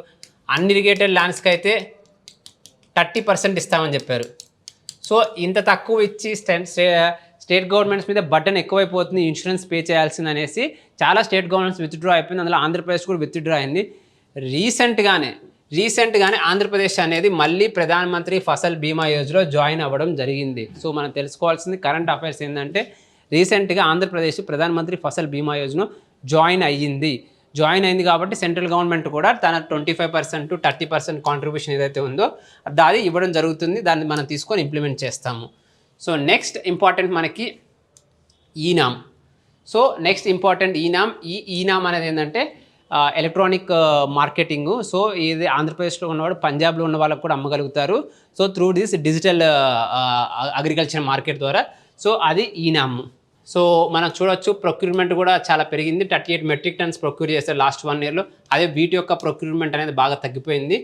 అన్ఇరిగేటెడ్ ల్యాండ్స్కి అయితే 30% ఇస్తామని చెప్పారు. సో ఇంత తక్కువ ఇచ్చి స్టేట్ గవర్నమెంట్స్ మీద బటన్ ఎక్కువైపోతుంది, ఇన్సూరెన్స్ పే చేయాల్సింది అనేసి చాలా స్టేట్ గవర్నమెంట్స్ విత్డ్రా అయిపోయింది. అందులో ఆంధ్రప్రదేశ్ కూడా విత్డ్రా అయింది. రీసెంట్గానే ఆంధ్రప్రదేశ్ అనేది మళ్ళీ ప్రధానమంత్రి ఫసల్ బీమా యోజనలో జాయిన్ అవ్వడం జరిగింది. సో మనం తెలుసుకోవాల్సింది కరెంట్ అఫైర్స్ ఏంటంటే, రీసెంట్గా ఆంధ్రప్రదేశ్ ప్రధానమంత్రి ఫసల్ బీమా యోజన జాయిన్ అయింది కాబట్టి సెంట్రల్ గవర్నమెంట్ కూడా తన 25%, 30% కాంట్రిబ్యూషన్ ఏదైతే ఉందో అది ఇవ్వడం జరుగుతుంది. దాన్ని మనం తీసుకొని ఇంప్లిమెంట్ చేస్తాము. సో నెక్స్ట్ ఇంపార్టెంట్ మనకి ఈనామ్. సో నెక్స్ట్ ఇంపార్టెంట్ ఈనామ్ అనేది ఏంటంటే ఎలక్ట్రానిక్ మార్కెటింగ్. సో ఇది ఆంధ్రప్రదేశ్లో ఉన్నవాడు పంజాబ్లో ఉన్న వాళ్ళకు కూడా అమ్మగలుగుతారు. So through this digital agriculture market ద్వారా. సో అది ఈనామ్. సో మనం చూడొచ్చు ప్రొక్యూర్మెంట్ కూడా చాలా పెరిగింది. 38 మెట్రిక్ టన్స్ ప్రొక్యూర్ చేస్తారు లాస్ట్ 1 yearలో. అదే వీటి యొక్క ప్రొక్యూర్మెంట్ అనేది బాగా తగ్గిపోయింది.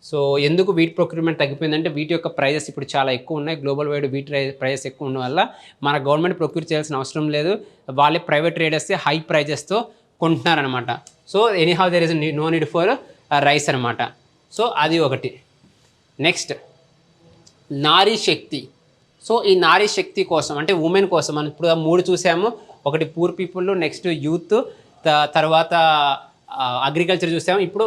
సో ఎందుకు వీటి ప్రొక్యూర్మెంట్ తగ్గిపోయిందంటే, వీటి యొక్క ప్రైజెస్ ఇప్పుడు చాలా ఎక్కువ ఉన్నాయి. గ్లోబల్ వైడ్ వీటి ప్రైజెస్ ఎక్కువ ఉన్న వల్ల మన గవర్నమెంట్ ప్రొక్యూర్ చేయాల్సిన అవసరం లేదు. వాళ్ళే ప్రైవేట్ ట్రేడర్స్ హై ప్రైజెస్తో కొంటున్నారనమాట. So anyhow there is no need for rice అనమాట. సో అది ఒకటి. నెక్స్ట్ నారీ శక్తి. సో ఈ నారీ శక్తి కోసం అంటే ఉమెన్ కోసం మనం ఇప్పుడు 3 చూసాము. ఒకటి పూర్ పీపుల్, నెక్స్ట్ యూత్, తర్వాత అగ్రికల్చర్ చూసాము. ఇప్పుడు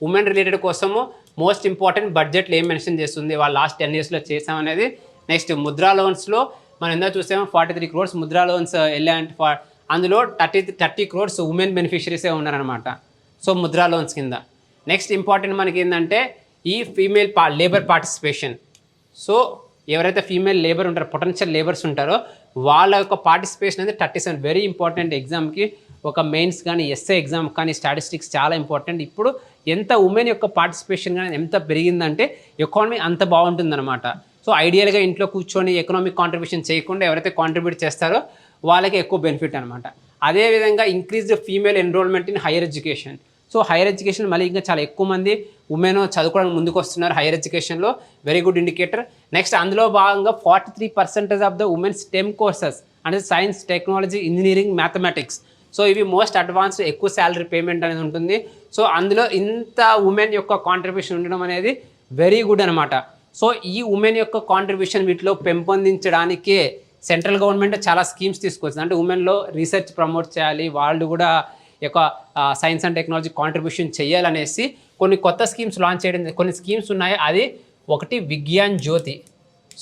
ఉమెన్ రిలేటెడ్ కోసము మోస్ట్ ఇంపార్టెంట్ బడ్జెట్లో ఏం మెన్షన్ చేస్తుంది, వాళ్ళు లాస్ట్ 10 yearsలో చేసామనేది. నెక్స్ట్ ముద్రా లోన్స్లో మనం ఎంత చూసాము, 43 crores ముద్రా లోన్స్ వెళ్ళాయంటే అందులో 30 crores ఉమెన్ బెనిఫిషరీసే ఉన్నారనమాట. సో ముద్రా లోన్స్ కింద. నెక్స్ట్ ఇంపార్టెంట్ మనకి ఏంటంటే ఈ ఫీమేల్ లేబర్ పార్టిసిపేషన్. సో ఎవరైతే ఫీమేల్ లేబర్ ఉంటారో, పొటెన్షియల్ లేబర్స్ ఉంటారో వాళ్ళ యొక్క పార్టిసిపేషన్ అనేది 37 వెరీ ఇంపార్టెంట్. ఎగ్జామ్కి ఒక మెయిన్స్ కానీ ఎస్ఏ ఎగ్జామ్ కానీ స్టాటిస్టిక్స్ చాలా ఇంపార్టెంట్. ఇప్పుడు ఎంత ఉమెన్ యొక్క పార్టిసిపేషన్ కానీ ఎంత పెరిగిందంటే ఎకానమీ అంత బాగుంటుందన్నమాట. సో ఐడియల్గా ఇంట్లో కూర్చొని ఎకనామిక్ కాంట్రిబ్యూషన్ చేయకుండా ఎవరైతే కాంట్రిబ్యూట్ చేస్తారో వాళ్ళకి ఎక్కువ బెనిఫిట్ అనమాట. అదేవిధంగా increased female enrollment in higher education. So higher education మళ్ళీ ఇంకా చాలా ఎక్కువ మంది ఉమెన్ చదువుకోవడానికి ముందుకు వస్తున్నారు హైయర్ ఎడ్యుకేషన్లో. Very good indicator. నెక్స్ట్ అందులో భాగంగా 43% of the women STEM courses అంటే science, technology, engineering, mathematics. So ఇవి మోస్ట్ అడ్వాన్స్డ్, ఎక్కువ శాలరీ పేమెంట్ అనేది ఉంటుంది. సో అందులో ఇంత ఉమెన్ యొక్క కాంట్రిబ్యూషన్ ఉండడం అనేది వెరీ గుడ్ అనమాట. సో ఈ ఉమెన్ యొక్క కాంట్రిబ్యూషన్ వీటిలో పెంపొందించడానికే సెంట్రల్ గవర్నమెంట్ చాలా స్కీమ్స్ తీసుకొచ్చింది. అంటే ఉమెన్లో రీసెర్చ్ ప్రమోట్ చేయాలి, వాళ్ళు కూడా యొక్క సైన్స్ అండ్ టెక్నాలజీ కాంట్రిబ్యూషన్ చేయాలనేసి కొన్ని కొత్త స్కీమ్స్ లాంచ్ చేయడం. కొన్ని స్కీమ్స్ ఉన్నాయి. అది ఒకటి విజ్ఞాన్ జ్యోతి.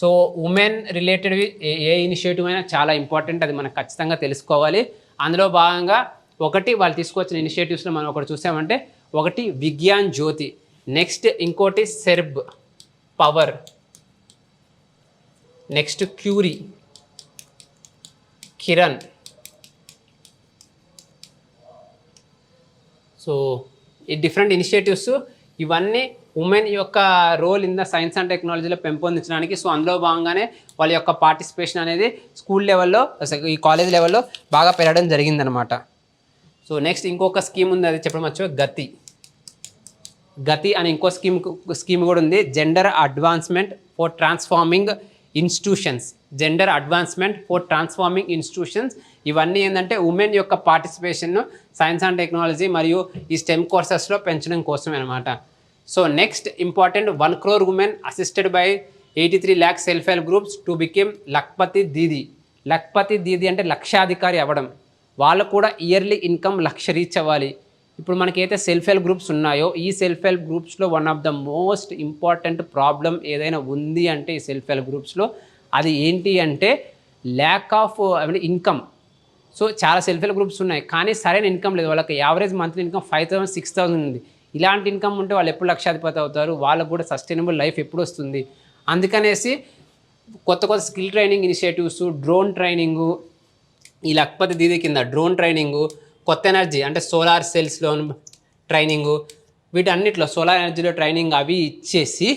సో ఉమెన్ రిలేటెడ్వి ఏ ఇనిషియేటివ్ అయినా చాలా ఇంపార్టెంట్, అది మనకు ఖచ్చితంగా తెలుసుకోవాలి. అందులో భాగంగా ఒకటి వాళ్ళు తీసుకొచ్చిన ఇనిషియేటివ్స్లో మనం ఒకటి చూసామంటే, ఒకటి విజ్ఞాన్ జ్యోతి, నెక్స్ట్ ఇంకోటి SERB power, next Curie, Kiran. So ఈ డిఫరెంట్ ఇనిషియేటివ్స్ ఇవన్నీ ఉమెన్ యొక్క role in the science and టెక్నాలజీలో పెంపొందించడానికి. సో అందులో భాగంగానే వాళ్ళ యొక్క పార్టిసిపేషన్ అనేది స్కూల్ లెవెల్లో, ఈ కాలేజ్ లెవెల్లో బాగా పెరగడం జరిగిందనమాట. సో నెక్స్ట్ ఇంకొక స్కీమ్ ఉంది, అది చెప్పడం మర్చిపోయి, గతి అని ఇంకో స్కీమ్ కూడా ఉంది, gender advancement for transforming institutions. Gender advancement for transforming institutions. ఇవన్నీ ఏంటంటే ఉమెన్ యొక్క పార్టిసిపేషన్ను సైన్స్ అండ్ టెక్నాలజీ మరియు ఈ స్టెమ్ కోర్సెస్లో పెంచడం కోసమే అనమాట. So next important, 1 crore women assisted by 83 lakh self help groups to became Lakhpati Didi. Lakhpati Didi అంటే లక్షాధికారి అవ్వడం. వాళ్ళు కూడా ఇయర్లీ ఇన్కమ్ 1,00,000 రీచ్ అవ్వాలి. ఇప్పుడు మనకైతే సెల్ఫ్ హెల్ప్ గ్రూప్స్ ఉన్నాయో, ఈ సెల్ఫ్ హెల్ప్ గ్రూప్స్లో one of the most important problem ఏదైనా ఉంది అంటే ఈ సెల్ఫ్ హెల్ప్ గ్రూప్స్లో అది ఏంటి అంటే ల్యాక్ ఆఫ్ ఇన్కమ్. సో చాలా సెల్ఫ్ హెల్ప్ గ్రూప్స్ ఉన్నాయి కానీ సరైన ఇన్కమ్ లేదు. వాళ్ళకి యావరేజ్ మంత్లీ ఇన్కమ్ 5,000 6,000 ఉంది. ఇలాంటి ఇన్కమ్ ఉంటే వాళ్ళు ఎప్పుడు లక్షాధిపతి అవుతారు, వాళ్ళకు కూడా సస్టైనబుల్ లైఫ్ ఎప్పుడు వస్తుంది. అందుకనేసి కొత్త కొత్త skill training initiatives, drone training, ఈ లక్పతి దీది కింద డ్రోన్ ట్రైనింగు, కొత్త ఎనర్జీ అంటే సోలార్ సెల్స్లో ట్రైనింగు, వీటన్నిటిలో సోలార్ ఎనర్జీలో ట్రైనింగ్ అవి ఇచ్చేసి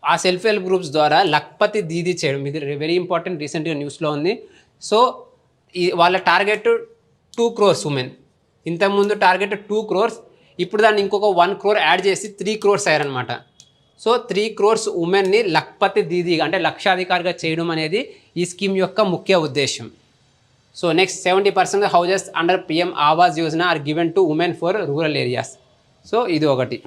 ఆ సెల్ఫ్ హెల్ప్ గ్రూప్స్ ద్వారా లక్పతి దీది చేయడం. ఇది వెరీ ఇంపార్టెంట్, రీసెంట్గా న్యూస్లో ఉంది. సో ఈ వాళ్ళ టార్గెట్ 2 crores ఉమెన్. ఇంతకుముందు టార్గెట్ 2 crores, ఇప్పుడు దాన్ని ఇంకొక 1 crore యాడ్ చేసి 3 crores అయ్యారనమాట. సో 3 crores ఉమెన్ని లక్పతి దీది అంటే లక్షాధికారిగా చేయడం అనేది ఈ స్కీమ్ యొక్క ముఖ్య ఉద్దేశం. So next 70% houses under PM Awas Yojana are given to women for rural areas. So ఇది ఒకటి.